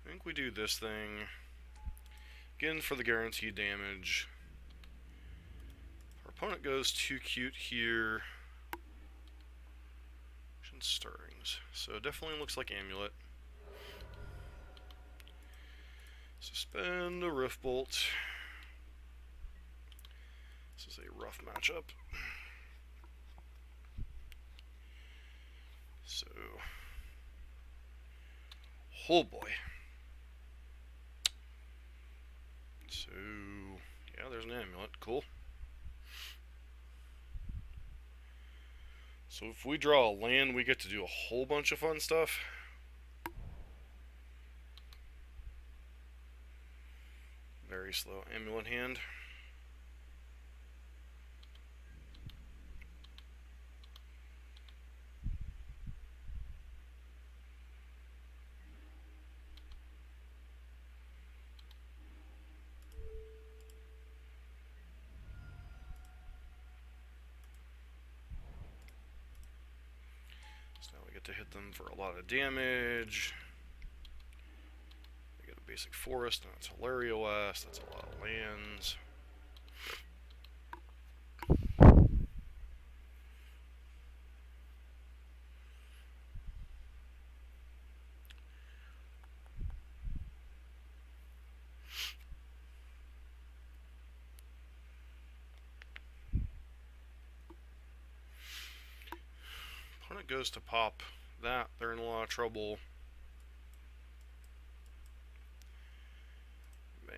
I think we do this thing. Get in for the guaranteed damage. Our opponent goes too cute here. Stirrings. So it definitely looks like Amulet. Suspend a Rift Bolt. This is a rough matchup. So, oh boy. So, yeah, there's an Amulet. Cool. So if we draw a land, we get to do a whole bunch of fun stuff. Very slow Amulet hand. To hit them for a lot of damage. We get a basic forest, and that's Hilaria West. That's a lot of lands. Opponent goes to pop that, they're in a lot of trouble. Man.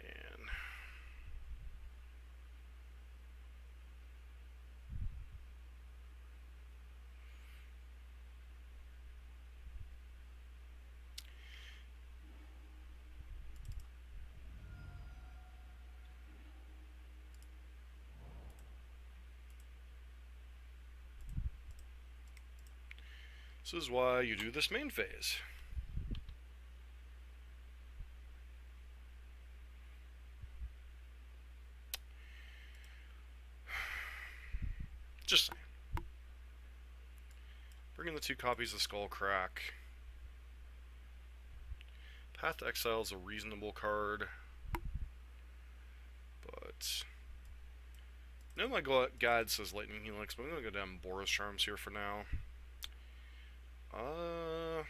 This is why you do this main phase. Just saying. Bring in the 2 copies of Skullcrack. Path to Exile is a reasonable card. But... no, my guide says Lightning Helix, but I'm going to go down Boris Charms here for now. A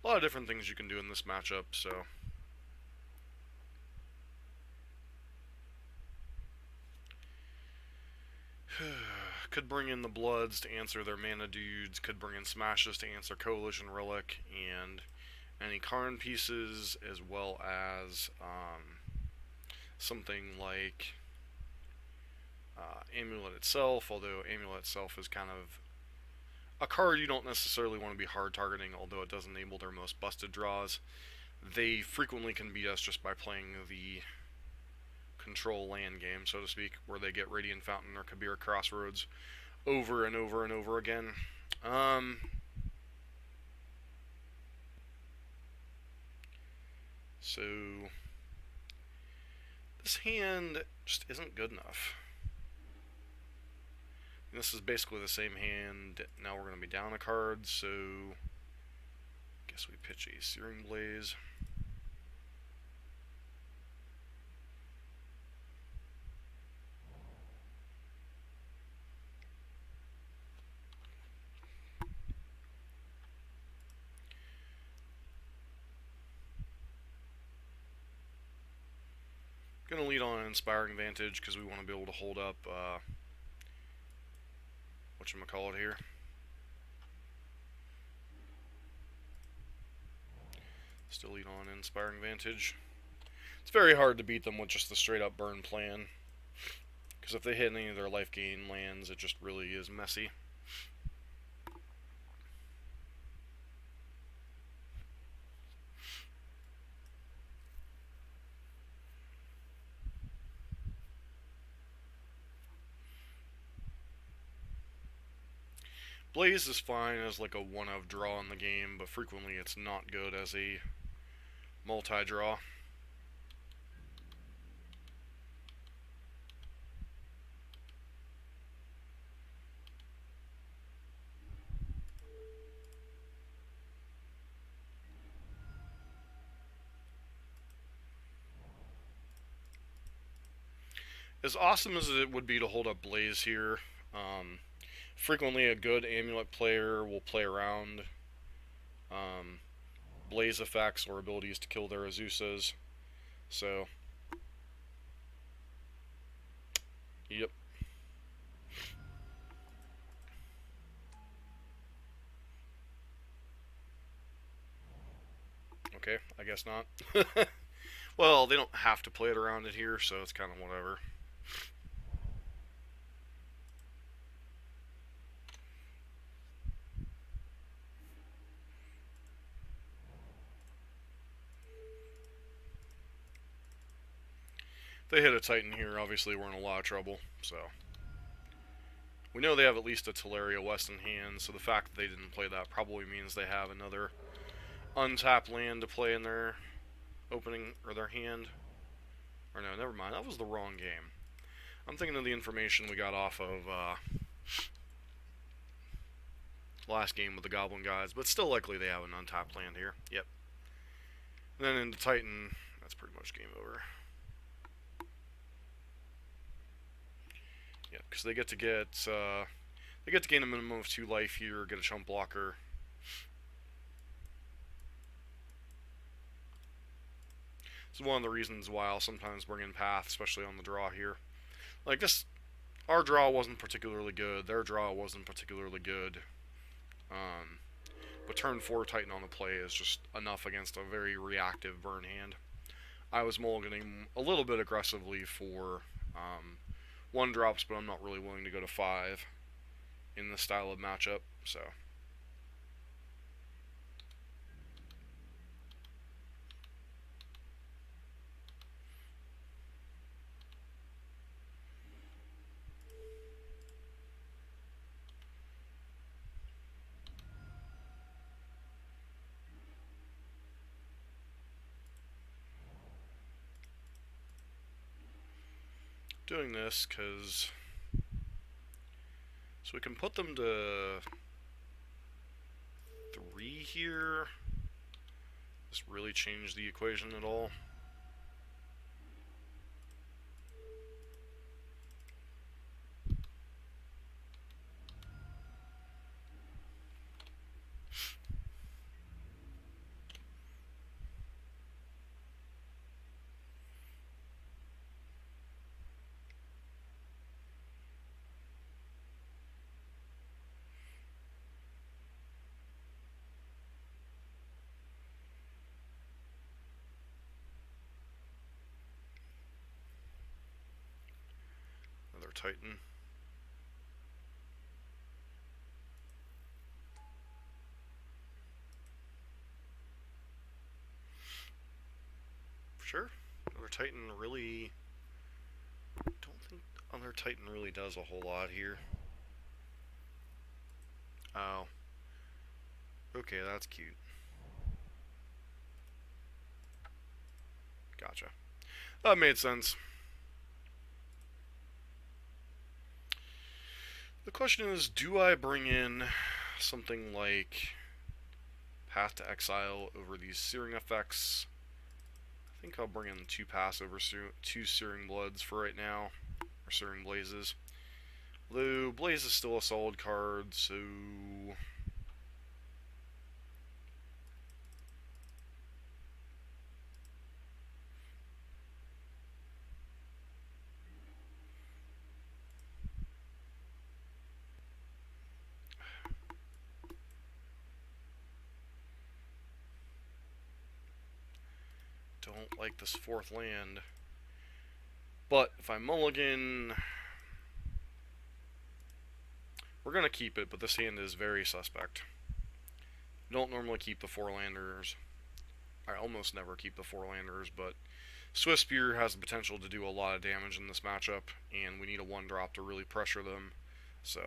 lot of different things you can do in this matchup, so... could bring in the Bloods to answer their mana dudes, could bring in Smashes to answer Coalition Relic, and any Karn pieces, as well as something like Amulet itself, although Amulet itself is kind of a card you don't necessarily want to be hard targeting, although it does enable their most busted draws. They frequently can beat us just by playing the control land game, so to speak, where they get Radiant Fountain or Kabir Crossroads over and over and over again. So this hand just isn't good enough. And this is basically the same hand. Now we're going to be down a card, so I guess we pitch a Searing Blaze. Gonna lead on an Inspiring Vantage because we want to be able to hold up whatchamacallit here. Still lead on Inspiring Vantage. It's very hard to beat them with just the straight up burn plan, because if they hit any of their life gain lands, it just really is messy. Blaze is fine as like a one-of draw in the game, but frequently it's not good as a multi-draw. As awesome as it would be to hold up Blaze here, frequently a good Amulet player will play around Blaze effects or abilities to kill their Azusas. So, yep. Okay, I guess not. Well, they don't have to play it around it here, so it's kind of whatever. If they hit a Titan here, obviously we're in a lot of trouble, so. We know they have at least a Teleria West in hand, so the fact that they didn't play that probably means they have another untapped land to play in their opening, or their hand. Or no, never mind, that was the wrong game. I'm thinking of the information we got off of last game with the Goblin Guys, but still likely they have an untapped land here. Yep. And then into Titan, that's pretty much game over. Yeah, because they get to gain a minimum of 2 life here, get a chump blocker. This is one of the reasons why I'll sometimes bring in Path, especially on the draw here. Like this, our draw wasn't particularly good, their draw wasn't particularly good. But turn 4 Titan on the play is just enough against a very reactive burn hand. I was mulliganing a little bit aggressively for 1 drops, but I'm not really willing to go to 5 in this style of matchup, so. Doing this because so we can put them to 3 here. Does this really change the equation at all? Another Titan. Sure. Another Titan really... don't think other Titan really does a whole lot here. Oh. Okay, that's cute. Gotcha. That made sense. The question is, do I bring in something like Path to Exile over these Searing effects? I think I'll bring in 2 pass over 2 Searing Bloods for right now, or Searing Blazes. Though Blaze is still a solid card, so don't like this 4th land. But if I mulligan, we're going to keep it, but this hand is very suspect. Don't normally keep the 4-landers. I almost never keep the 4-landers, but Swift Spear has the potential to do a lot of damage in this matchup, and we need a 1-drop to really pressure them, so...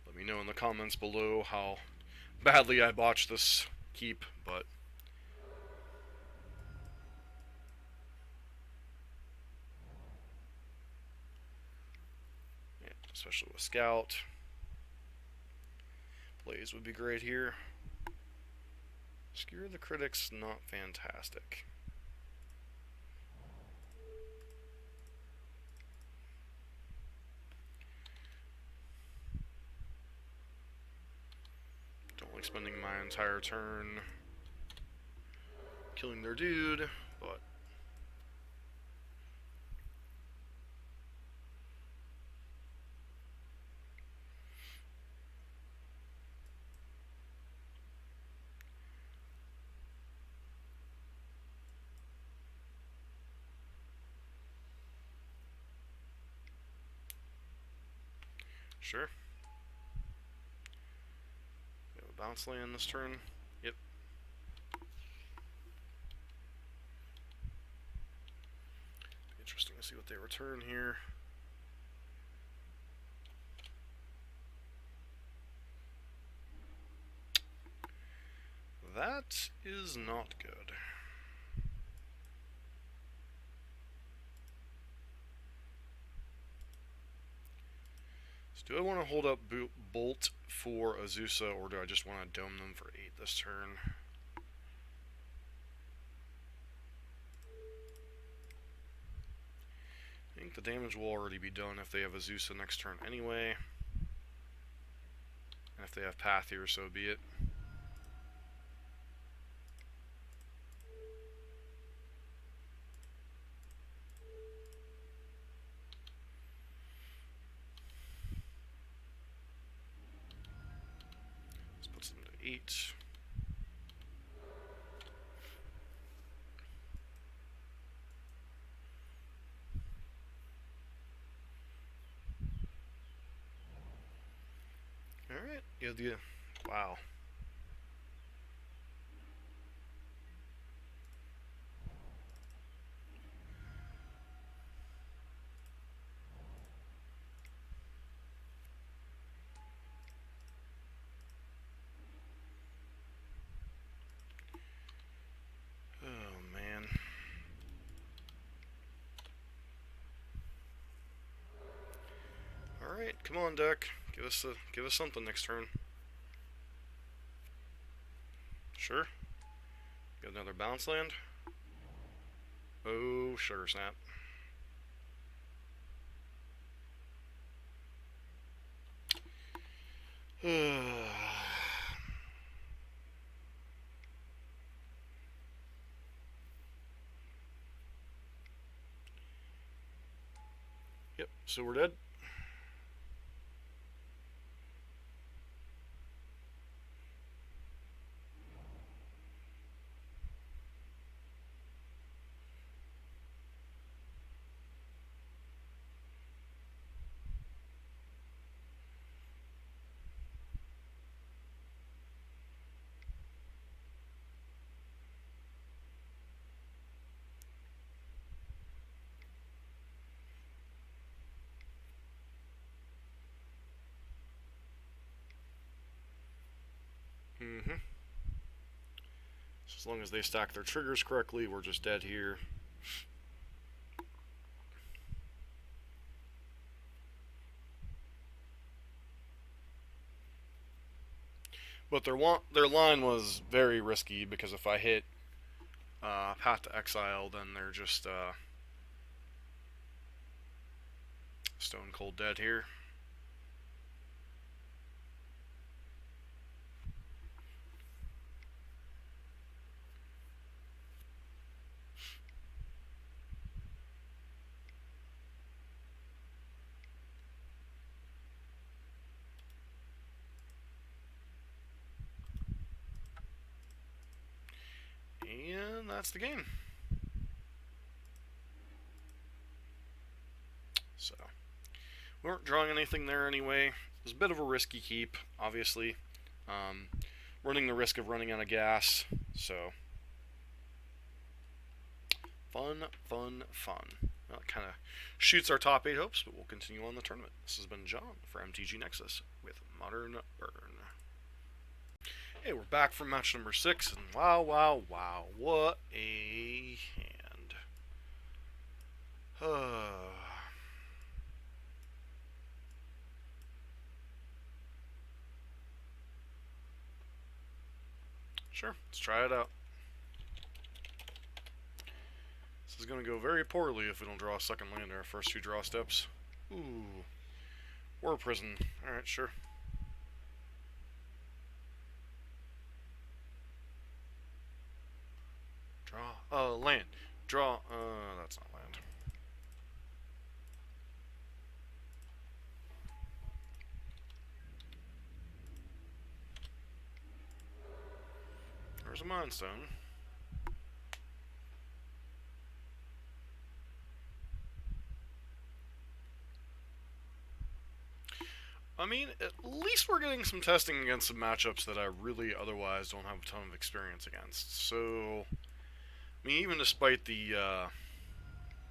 Let me know in the comments below how badly I botched this keep, but... yeah, especially with Scout. Blaze would be great here. Skewer the Critics, not fantastic. Don't like spending my entire turn killing their dude, but... sure. We have a bounce land this turn. Yep. Interesting to see what they return here. That is not good. So do I want to hold up Bolt for Azusa, or do I just want to dome them for 8 this turn? I think the damage will already be done if they have Azusa next turn anyway. And if they have Path here, so be it. This puts them to 8. Alright, yeah, wow. Oh man. Alright, come on deck. Give us something next turn. Sure. Got another bounce land. Oh, sugar snap. Yep, so we're dead. As long as they stack their triggers correctly, we're just dead here. But their line was very risky, because if I hit Path to Exile, then they're just stone cold dead here. And that's the game. So, we weren't drawing anything there anyway. It was a bit of a risky keep, obviously. Running the risk of running out of gas. So, fun, fun, fun. Well, it kind of shoots our top 8 hopes, but we'll continue on the tournament. This has been John for MTG Nexus with Modern Burn. Hey, we're back from match number 6, and wow, wow, wow, what a hand. Sure, let's try it out. This is going to go very poorly if we don't draw a second land in our first 2 draw steps. Ooh. War Prison. Alright, sure. Draw. Land. Draw. That's not land. There's a Mind Stone. I mean, at least we're getting some testing against some matchups that I really otherwise don't have a ton of experience against. So, I mean, even despite the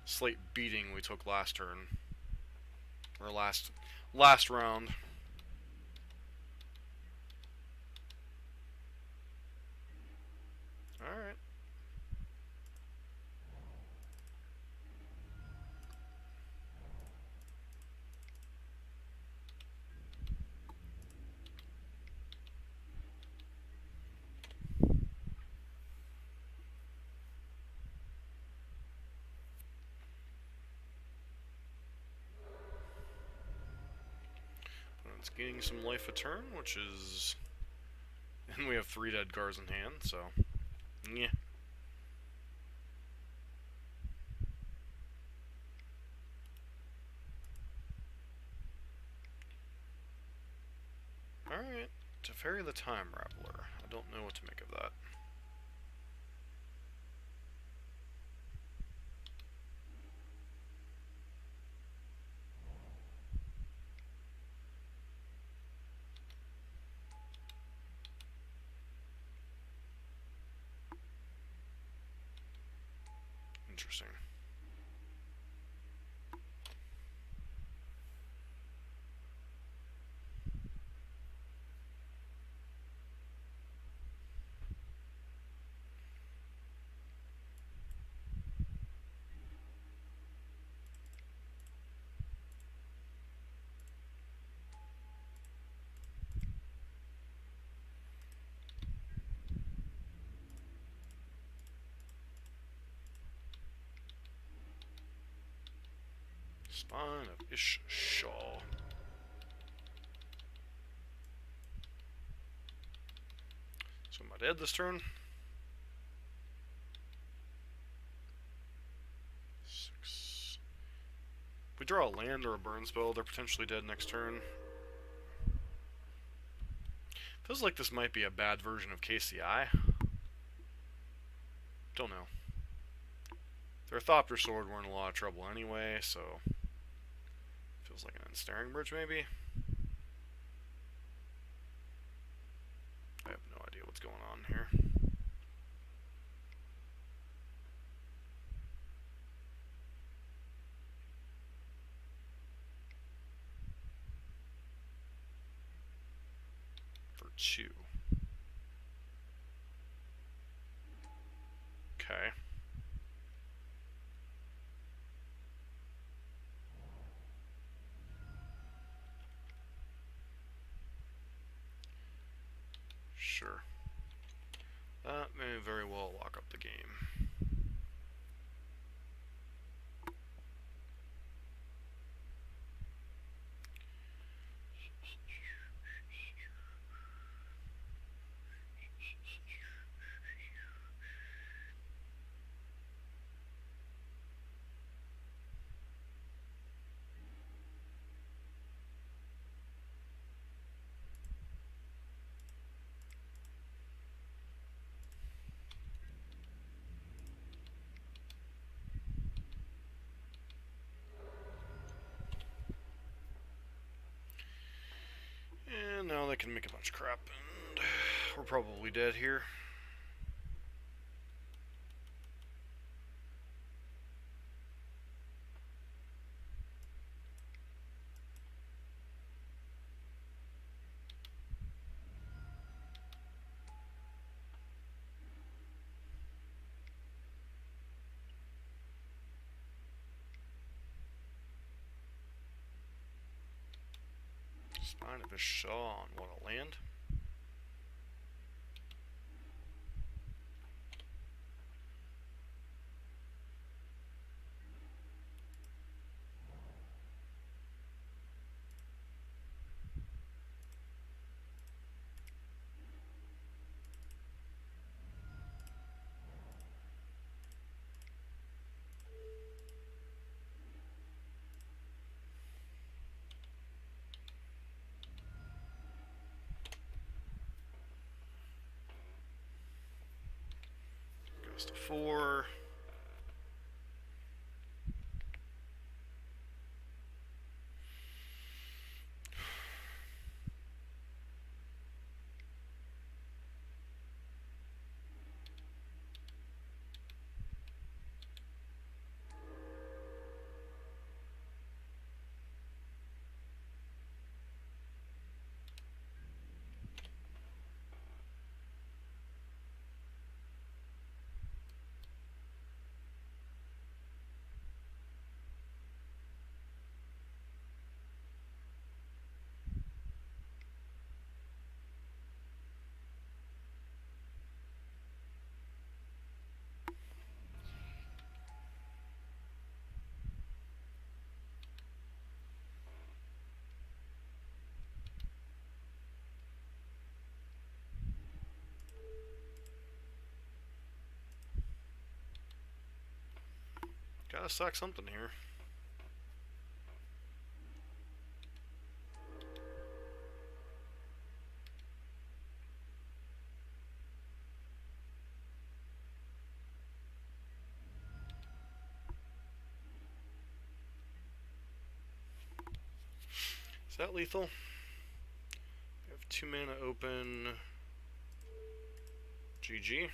slight beating we took last turn, or last round. Alright. It's gaining some life a turn, which is... And we have 3 dead cards in hand, so... Yeah. Alright, Teferi the Time Raveler. I don't know what to make of that. Interesting. Spine of Ish-Shaw. So am I dead this turn? 6. If we draw a land or a burn spell, they're potentially dead next turn. Feels like this might be a bad version of KCI. Don't know. Their Thopter sword, we're in a lot of trouble anyway, so... Feels like an Ensnaring Bridge, maybe? I have no idea what's going on here. For 2. Sure. That may very well lock up the game. And now they can make a bunch of crap, and we're probably dead here. Spine of a Shaw on what, a land? Goes to 4. Gotta sack something here. Is that lethal? We have 2 mana open. GG.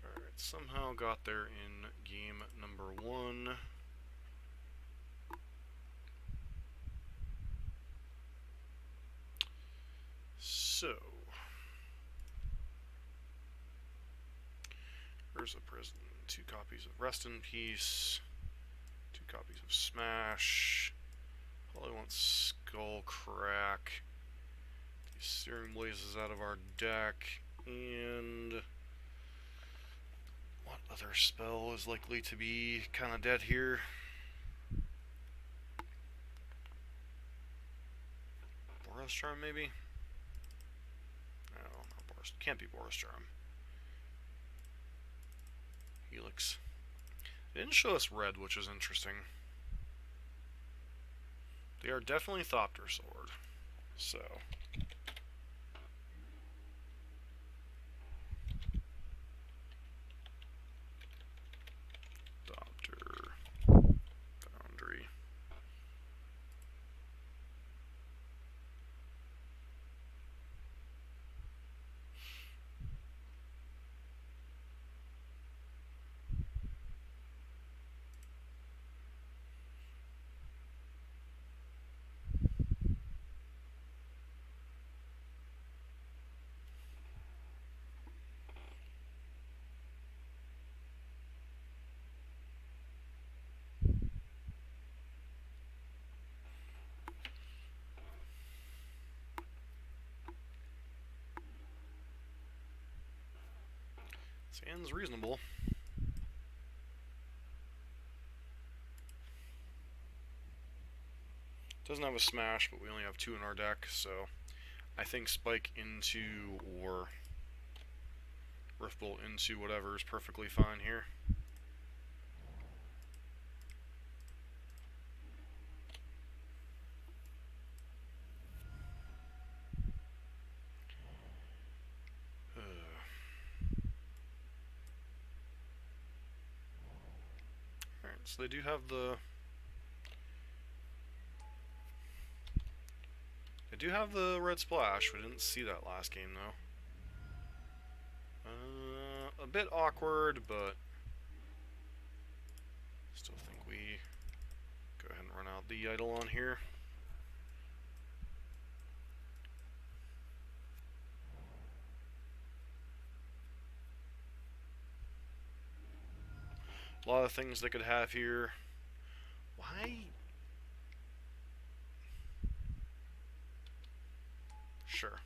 Alright, somehow got there in game number 1. So, Urza Prison, 2 copies of Rest in Peace, 2 copies of Smash. Probably want Skull Crack. These Searing Blazes out of our deck, and what other spell is likely to be kind of dead here? Boros Charm, maybe? No, not Boros. Can't be Boros Charm. Helix. They didn't show us red, which is interesting. They are definitely Thopter Sword. So. Thopter. Boundary. Sand's reasonable. Doesn't have a smash, but we only have 2 in our deck, so I think Spike into or Riftbolt into whatever is perfectly fine here. Alright, so they do have the... They do have the red splash. We didn't see that last game, though. A bit awkward, but still think we go ahead and run out the Eidolon here. A lot of things they could have here. Why? Sure.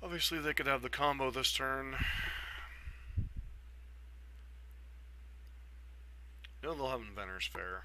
Obviously, they could have the combo this turn. No, they'll have Inventor's Fair.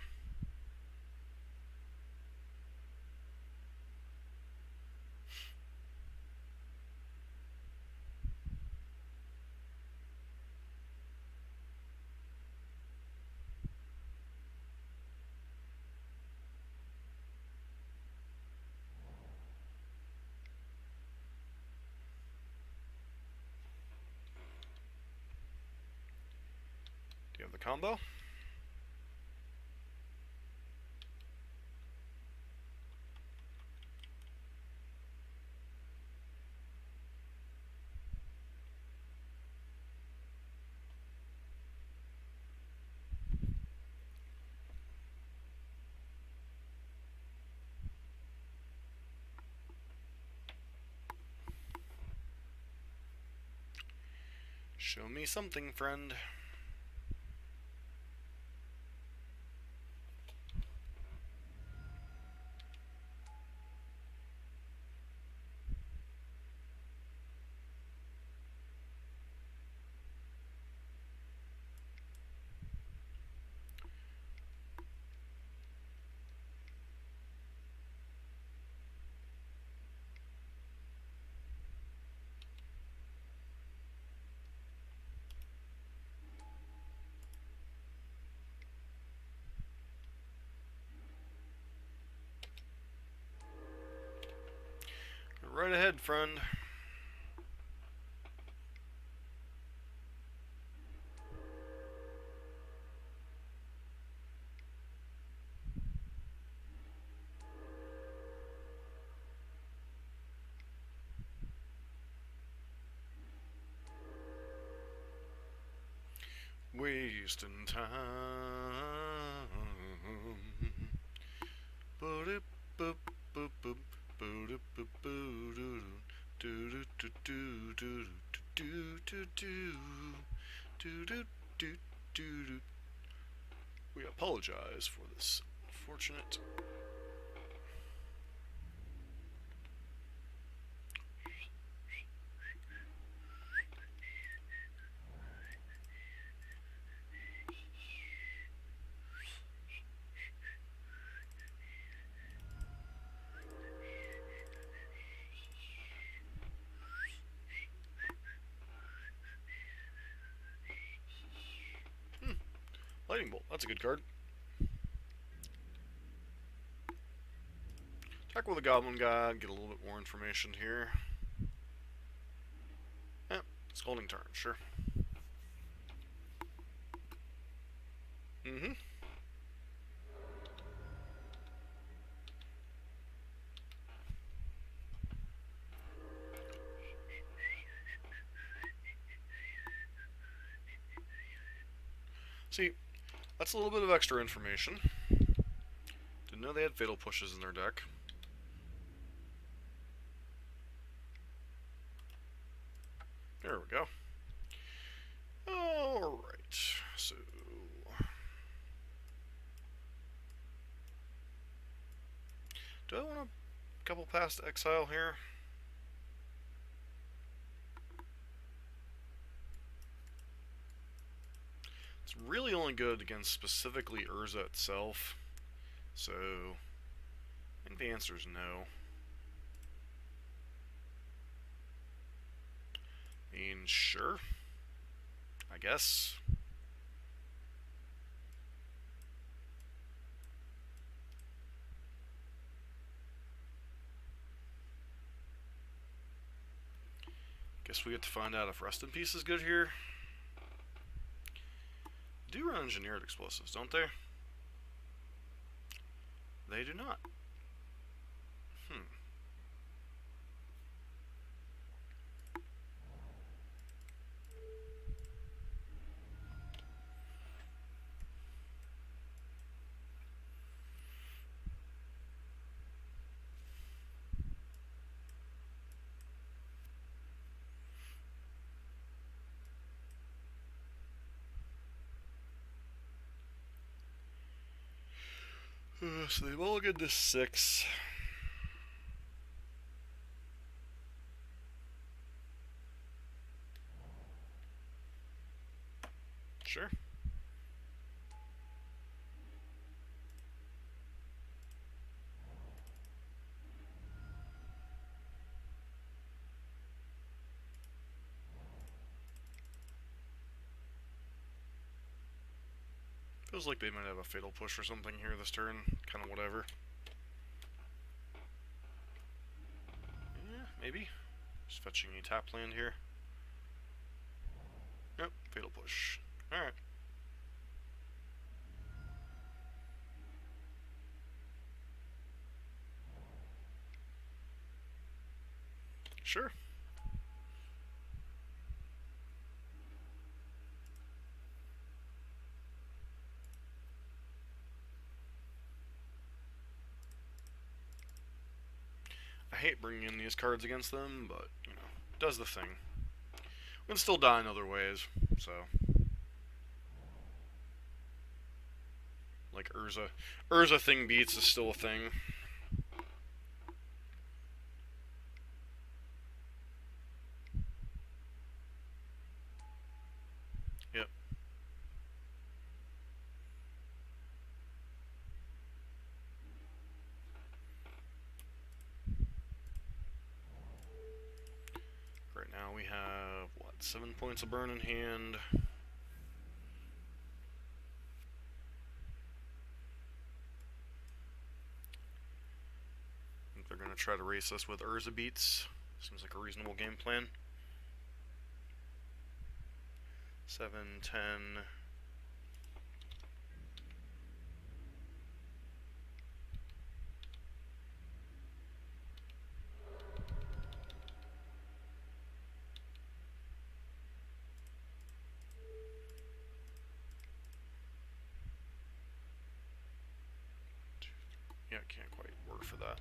Do you have the combo? Show me something, friend. Right ahead, friend. Wasting time. We apologize for this unfortunate. Lightning Bolt, that's a good card. Attack with a Goblin God, get a little bit more information here. Scalding Tarn, sure. See, that's a little bit of extra information. Didn't know they had Fatal Pushes in their deck. There we go. Alright, so... do I want a couple past exile here? It's really only good against specifically Urza itself, so I think the answer is no. I mean, sure, I guess. Guess we get to find out if Rest in Peace is good here. They do run engineered explosives, don't they? They do not. So they've all got this 6. Sure. Feels like they might have a Fatal Push or something here this turn. Kind of whatever. Yeah, maybe. Just fetching a tap land here. Yep, Fatal Push. Alright. Sure. I hate bringing in these cards against them, but, you know, does the thing. We can still die in other ways, so. Like Urza. Urza thing beats is still a thing. Yep. Right now we have, what, 7 points of burn in hand. I think they're going to try to race us with Urza beats. Seems like a reasonable game plan. 7, 10... Yeah, can't quite work for that.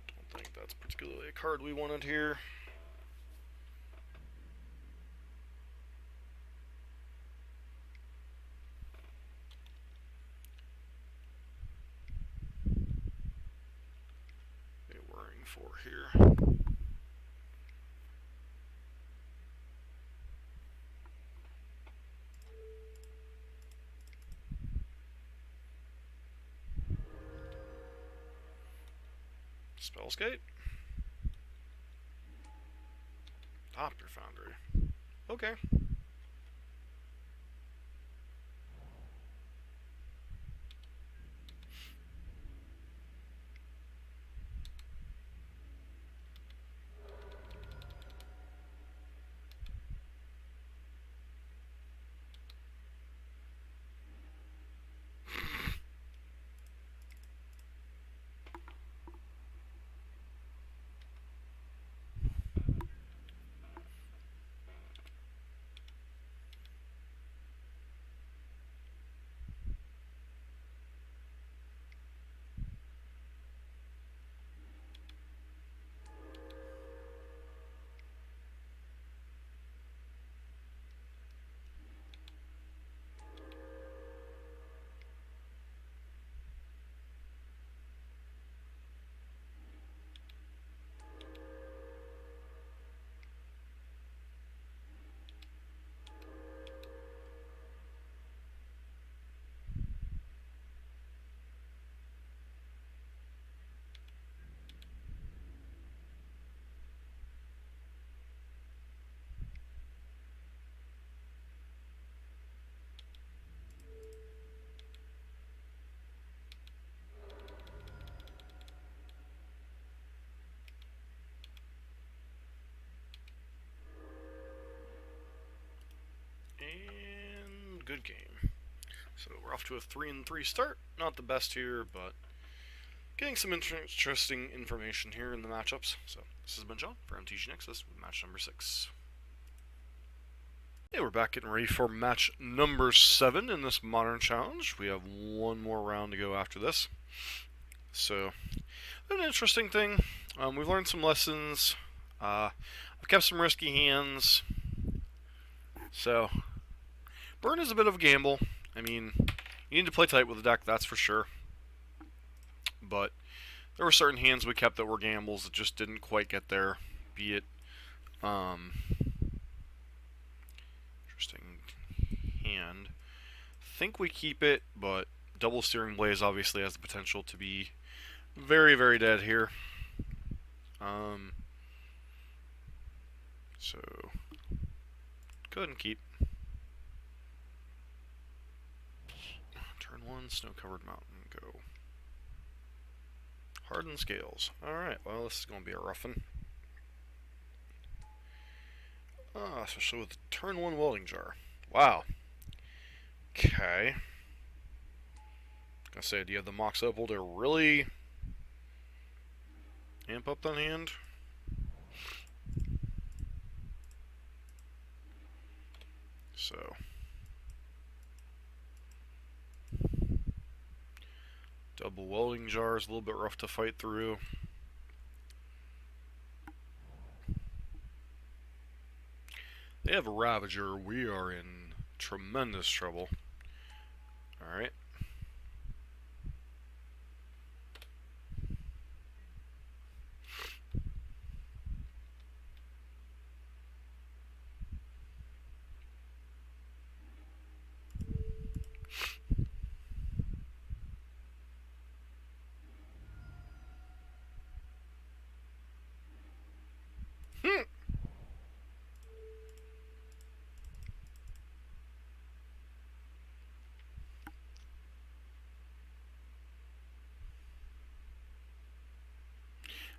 Don't think that's particularly a card we wanted here. Be worrying for here. Spellskate? Thopter Foundry. Okay. good game. So we're off to a 3-3 start. Not the best here, but getting some interesting information here in the matchups. So this has been John for MTG Nexus with match number 6. Yeah, we're back getting ready for match number 7 in this Modern Challenge. We have one more round to go after this. So, an interesting thing. We've learned some lessons. I've kept some risky hands. So, burn is a bit of a gamble. I mean, you need to play tight with the deck, that's for sure. But there were certain hands we kept that were gambles that just didn't quite get there. Be it, interesting hand. Think we keep it, but Double Steering Blaze obviously has the potential to be very, very dead here. So go ahead and keep. Turn 1, Snow-Covered Mountain, go. Hardened Scales. Alright, well, this is going to be a rough one. Especially with the turn 1 Welding Jar. Wow. Okay. Gonna say, do you have the Mox Opal to really amp up that hand? So. Double Welding Jar is a little bit rough to fight through. They have a Ravager. We are in tremendous trouble. Alright.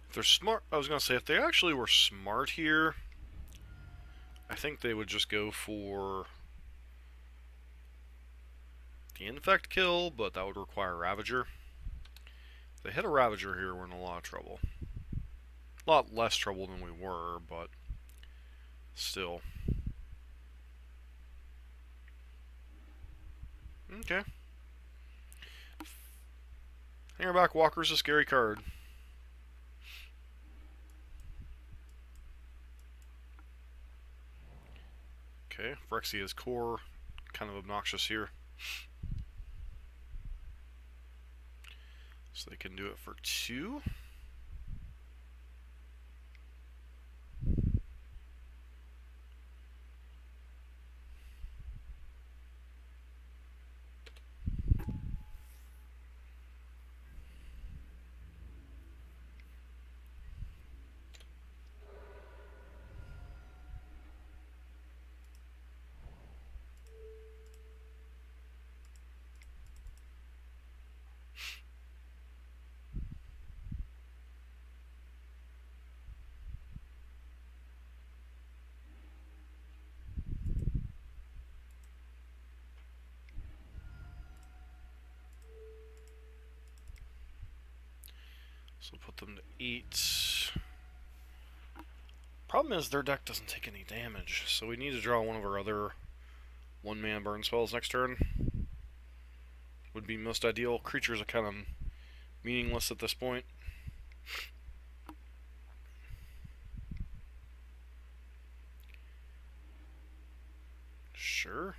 If they're smart, I was going to say, if they actually were smart here, I think they would just go for the Infect kill, but that would require Ravager. If they hit a Ravager here, we're in a lot of trouble. A lot less trouble than we were, but still. Okay. Hangerback Walker's a scary card. Okay, Phyrexia's Core, kind of obnoxious here. So they can do it for 2. So put them to 8. Problem is their deck doesn't take any damage, so we need to draw one of our other 1-mana burn spells next turn. Would be most ideal. Creatures are kind of meaningless at this point. Sure.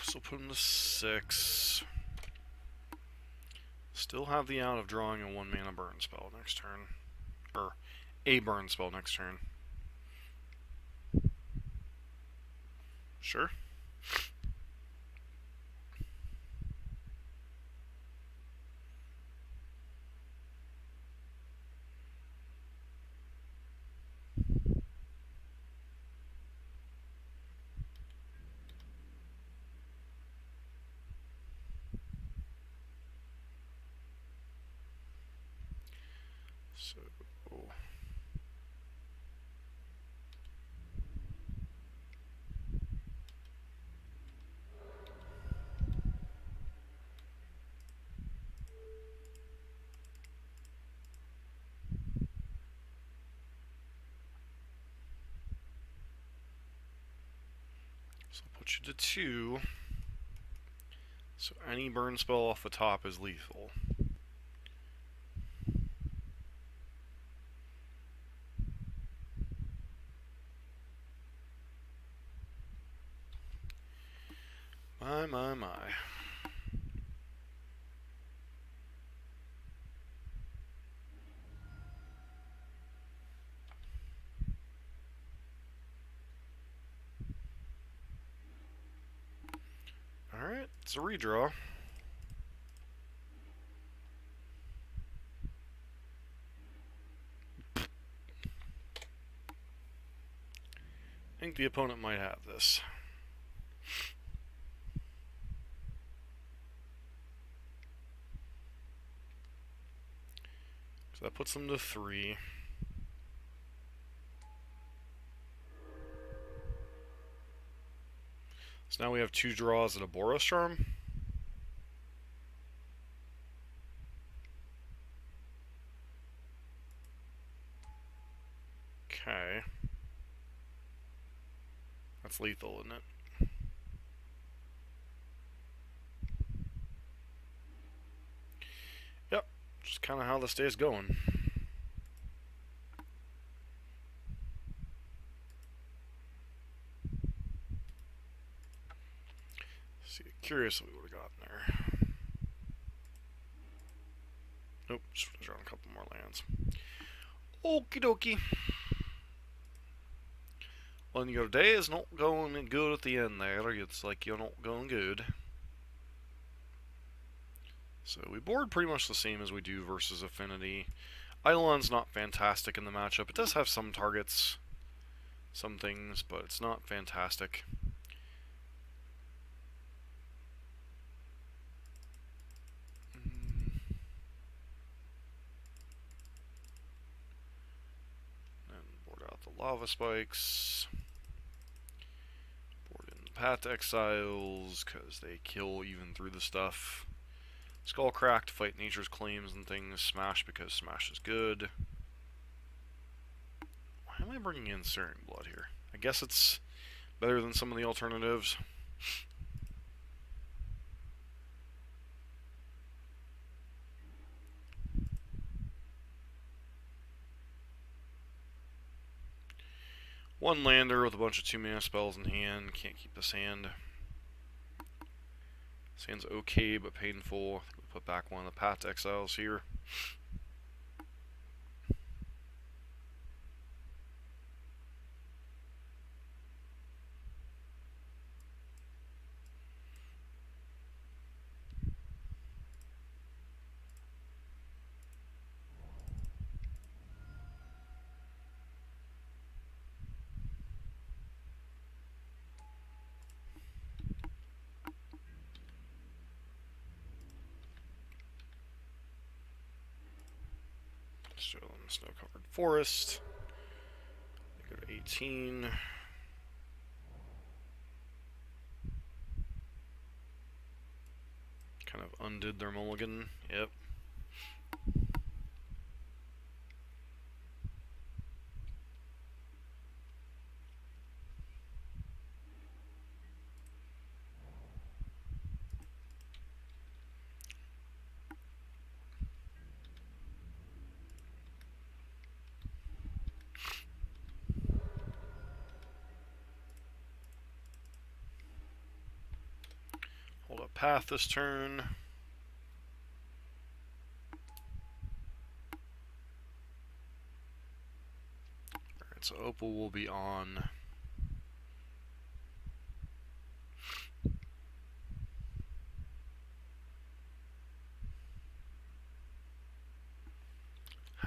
So put him to 6. Still have the out of drawing a 1-mana burn spell next turn. Or a burn spell next turn. Sure. So I'll put you to 2. So any burn spell off the top is lethal. My. Alright, it's a redraw. I think the opponent might have this. So that puts them to 3. So now we have 2 draws and a Boros Charm. Okay. That's lethal, isn't it? Yep. Just kind of how this day is going. See, curious what we would have gotten there. Nope, just drawing a couple more lands. Okie dokie. When your day is not going good at the end there, it's like you're not going good. So we board pretty much the same as we do versus Affinity. Eidolon's not fantastic in the matchup. It does have some targets, some things, but it's not fantastic. Lava Spikes. Board in the Path Exiles, because they kill even through the stuff. Skullcrack to fight Nature's Claims and things. Smash because Smash is good. Why am I bringing in Searing Blood here? I guess it's better than some of the alternatives. One lander with a bunch of 2-mana spells in hand. Can't keep this hand. This hand's okay, but painful. I think we put back one of the Path Exiles here. Still in the snow-covered forest. They go to 18. Kind of undid their mulligan. Yep. Hold up path this turn. Alright, so Opal will be on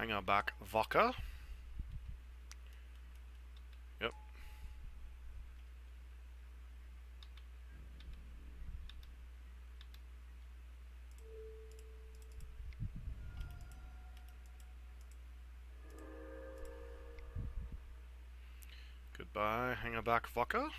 hang out back Vodka. Yep. Goodbye, hang out back Vodka.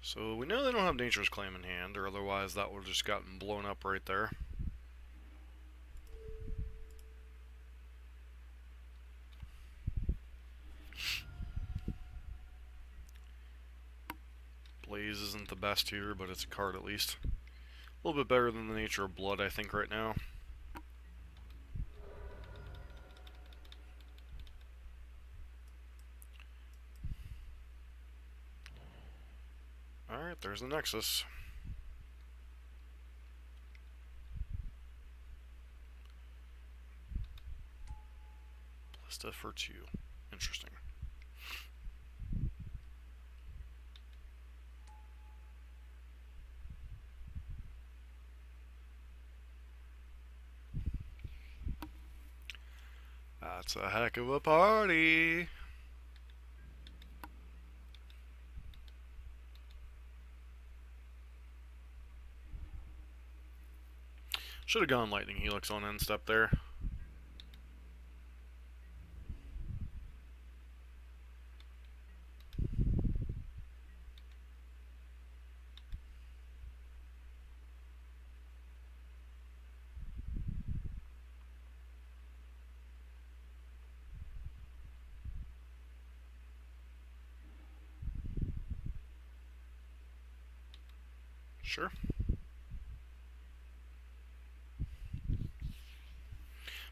So we know they don't have Nature's Claim in hand, or otherwise that would have just gotten blown up right there. Blaze isn't the best here, but it's a card at least. A little bit better than the Nature of Blood, I think, right now. Alright, there's the Nexus. Ballista for 2. Interesting. That's a heck of a party! Should have gone Lightning Helix on end step there. Sure.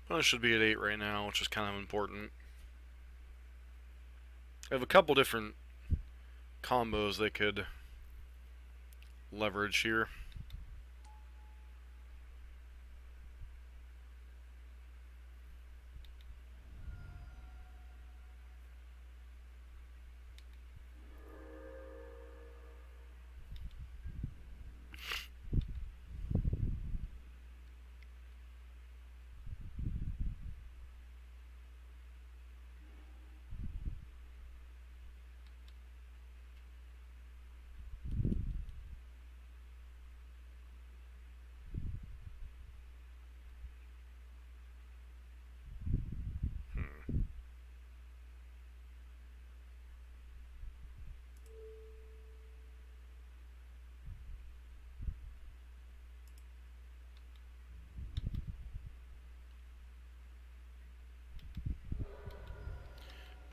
Well, it should be at 8 right now, which is kind of important. I have a couple different combos they could leverage here.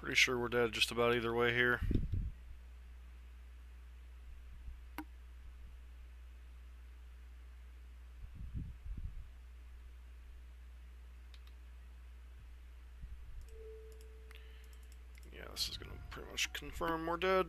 Pretty sure we're dead just about either way here. Yeah, this is going to pretty much confirm we're dead.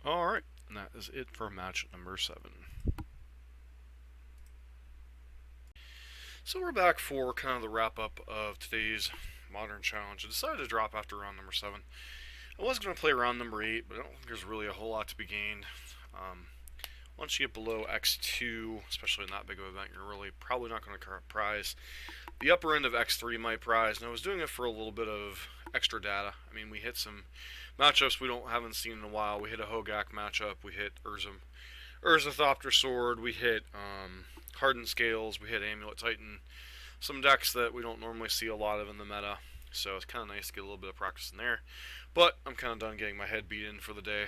Alright, and that is it for match number 7. So we're back for kind of the wrap-up of today's Modern Challenge. I decided to drop after round number 7. I was going to play round number 8, but I don't think there's really a whole lot to be gained. Once you get below X2, especially in that big of an event, you're really probably not going to prize. The upper end of X3 might prize, and I was doing it for a little bit of extra data. I mean, we hit some matchups we haven't seen in a while. We hit a Hogaak matchup, we hit Urza Thopter Sword, we hit Hardened Scales, we hit Amulet Titan. Some decks that we don't normally see a lot of in the meta, so it's kind of nice to get a little bit of practice in there. But I'm kind of done getting my head beat in for the day.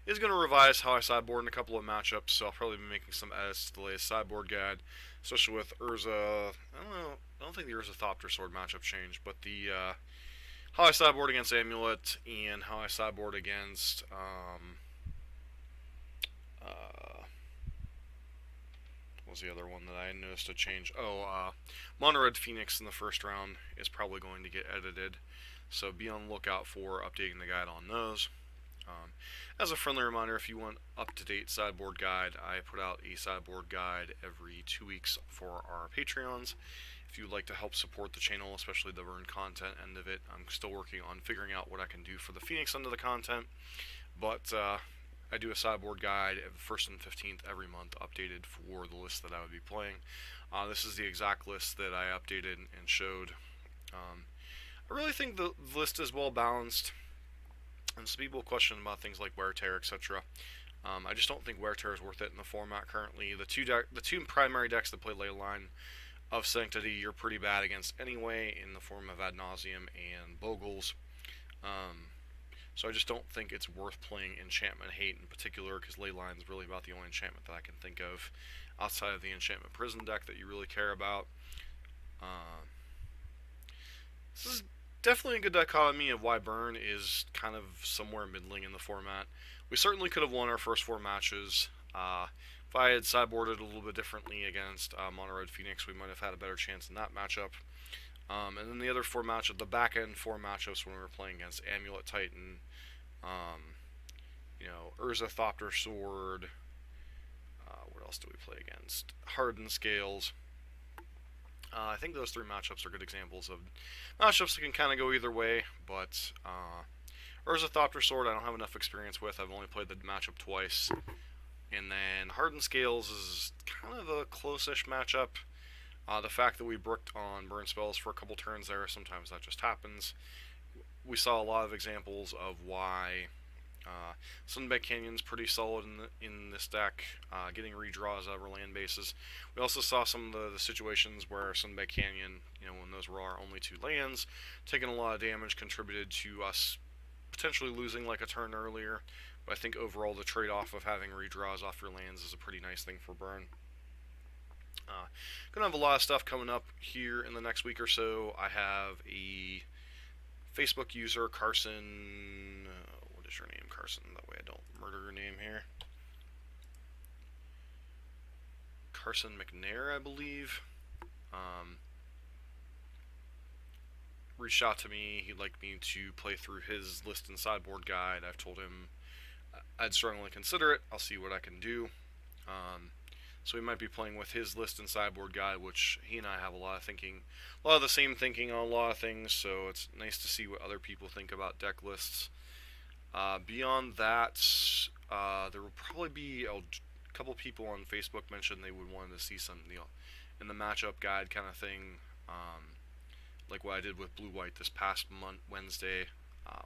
Is going to revise how I sideboard in a couple of matchups, so I'll probably be making some edits to the latest sideboard guide, especially with Urza. I don't think the Urza Thopter Sword matchup changed, but the how I sideboard against Amulet and how I sideboard against What was the other one that I noticed a change? Oh, Mono Red Phoenix in the first round is probably going to get edited, so be on the lookout for updating the guide on those. As a friendly reminder, if you want up-to-date sideboard guide, I put out a sideboard guide every 2 weeks for our Patreons. If you'd like to help support the channel, especially the burn content end of it, I'm still working on figuring out what I can do for the Phoenix end of the content, but I do a sideboard guide the 1st and 15th every month, updated for the list that I would be playing. This is the exact list that I updated and showed. I really think the list is well balanced. And some people question about things like Wear Tear, etc. I just don't think Wear Tear is worth it in the format currently. The two primary decks that play Leyline of Sanctity, you're pretty bad against anyway, in the form of Ad Nauseam and Bogles. So I just don't think it's worth playing Enchantment Hate in particular, because Leyline is really about the only enchantment that I can think of outside of the Enchantment Prison deck that you really care about. This is definitely a good dichotomy of why Burn is kind of somewhere middling in the format. We certainly could have won our first 4 matches. If I had sideboarded a little bit differently against Mono Red Phoenix, we might have had a better chance in that matchup. And then the other 4 matchups, the back end 4 matchups when we were playing against Amulet Titan, Urza Thopter Sword. What else do we play against? Hardened Scales. I think those 3 matchups are good examples of matchups that can kind of go either way, but Urza Thopter Sword I don't have enough experience with. I've only played the matchup twice. And then Hardened Scales is kind of a close-ish matchup. The fact that we bricked on burn spells for a couple turns there, sometimes that just happens. We saw a lot of examples of why Sunbed Canyon's pretty solid in this deck, getting redraws over land bases. We also saw some of the situations where Sunbed Canyon, when those were our only 2 lands, taking a lot of damage contributed to us potentially losing like a turn earlier. But I think overall the trade-off of having redraws off your lands is a pretty nice thing for burn. Gonna have a lot of stuff coming up here in the next week or so. I have a Facebook user, Carson. What is your name, Carson? That way I don't murder your name here. Carson McNair, I believe. Reached out to me. He'd like me to play through his list and sideboard guide. I've told him I'd strongly consider it. I'll see what I can do. So we might be playing with his list and sideboard guide, which he and I have a lot of the same thinking on a lot of things, so it's nice to see what other people think about deck lists. Beyond that, there will probably be a couple people on Facebook mentioned they would want to see some in the matchup guide kind of thing, like what I did with Blue-White this past Wednesday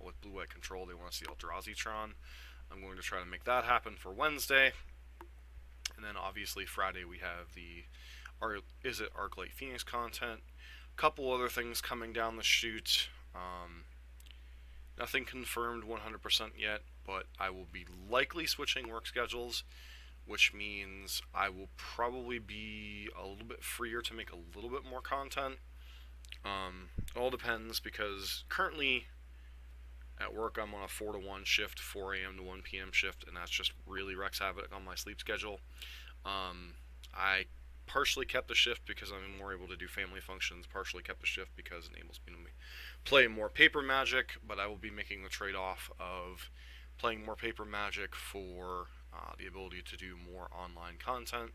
with Blue-White Control. They want to see Eldrazi Tron. I'm going to try to make that happen for Wednesday. And then obviously Friday we have the Arclight Phoenix content. Couple other things coming down the chute. Nothing confirmed 100% yet, but I will be likely switching work schedules, which means I will probably be a little bit freer to make a little bit more content. It all depends, because currently at work I'm on a 4 to 1 shift, 4 a.m. to 1 p.m. shift, and that's just really wreaks havoc on my sleep schedule. I partially kept the shift because I'm more able to do family functions, partially kept the shift because it enables me to play more paper Magic, but I will be making the trade-off of playing more paper Magic for the ability to do more online content.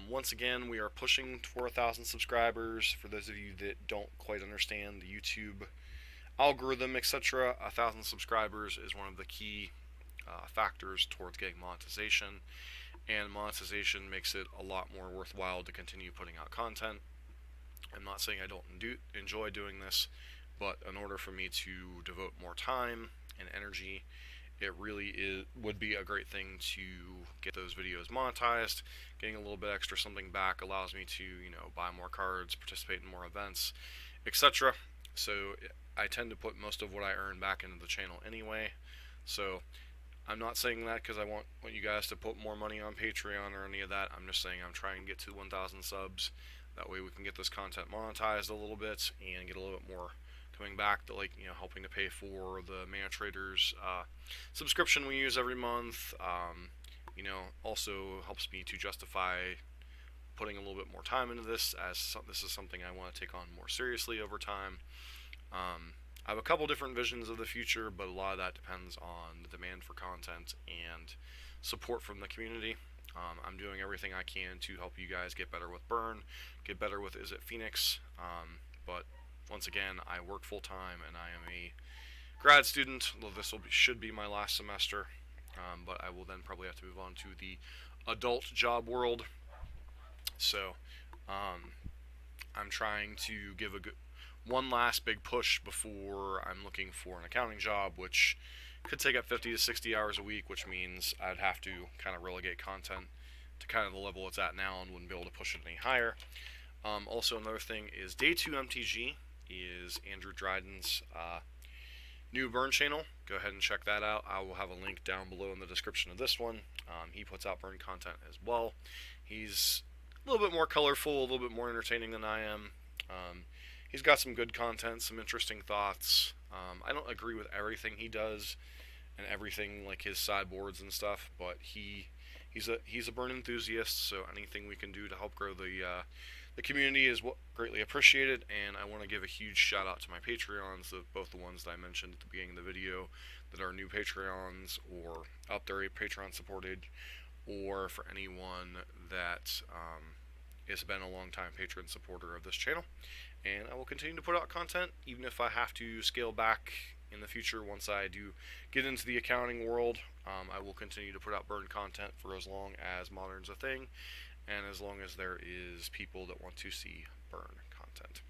Once again, we are pushing for 1,000 subscribers. For those of you that don't quite understand the YouTube algorithm, etc., 1,000 subscribers is one of the key factors towards getting monetization, and monetization makes it a lot more worthwhile to continue putting out content. I'm not saying I don't enjoy doing this, but in order for me to devote more time and energy, it really would be a great thing to get those videos monetized. Getting a little bit extra something back allows me to, buy more cards, participate in more events, etc. So I tend to put most of what I earn back into the channel anyway. So I'm not saying that because I want you guys to put more money on Patreon or any of that. I'm just saying I'm trying to get to 1,000 subs. That way we can get this content monetized a little bit and get a little bit more coming back to, helping to pay for the Mana Traders subscription we use every month, also helps me to justify putting a little bit more time into this, as this is something I want to take on more seriously over time. I have a couple different visions of the future, but a lot of that depends on the demand for content and support from the community. I'm doing everything I can to help you guys get better with Burn, get better with Is It Phoenix, but once again, I work full time and I am a grad student, although this should be my last semester, but I will then probably have to move on to the adult job world. So I'm trying to give one last big push before I'm looking for an accounting job, which could take up 50 to 60 hours a week, which means I'd have to kind of relegate content to kind of the level it's at now and wouldn't be able to push it any higher. Also, another thing is Day 2 MTG is Andrew Dryden's new Burn channel. Go ahead and check that out. I will have a link down below in the description of this one. He puts out Burn content as well. He's a little bit more colorful, a little bit more entertaining than I am. He's got some good content, some interesting thoughts. I don't agree with everything he does and everything, like his sideboards and stuff, but he's a Burn enthusiast, so anything we can do to help grow the community is greatly appreciated. And I want to give a huge shout out to my Patreons, both the ones that I mentioned at the beginning of the video that are new Patreons or up there Patreon supported, or for anyone that has been a long-time patron supporter of this channel. And I will continue to put out content, even if I have to scale back in the future once I do get into the accounting world. I will continue to put out Burn content for as long as Modern's a thing, and as long as there is people that want to see Burn content.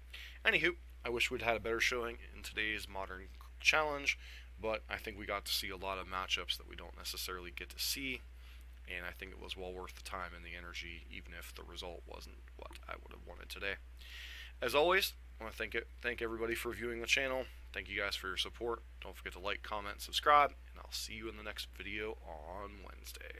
Anywho, I wish we'd had a better showing in today's Modern challenge, but I think we got to see a lot of matchups that we don't necessarily get to see, and I think it was well worth the time and the energy, even if the result wasn't what I would have wanted today. As always, I want to thank everybody for viewing the channel. Thank you guys for your support. Don't forget to like, comment, subscribe, and I'll see you in the next video on Wednesday.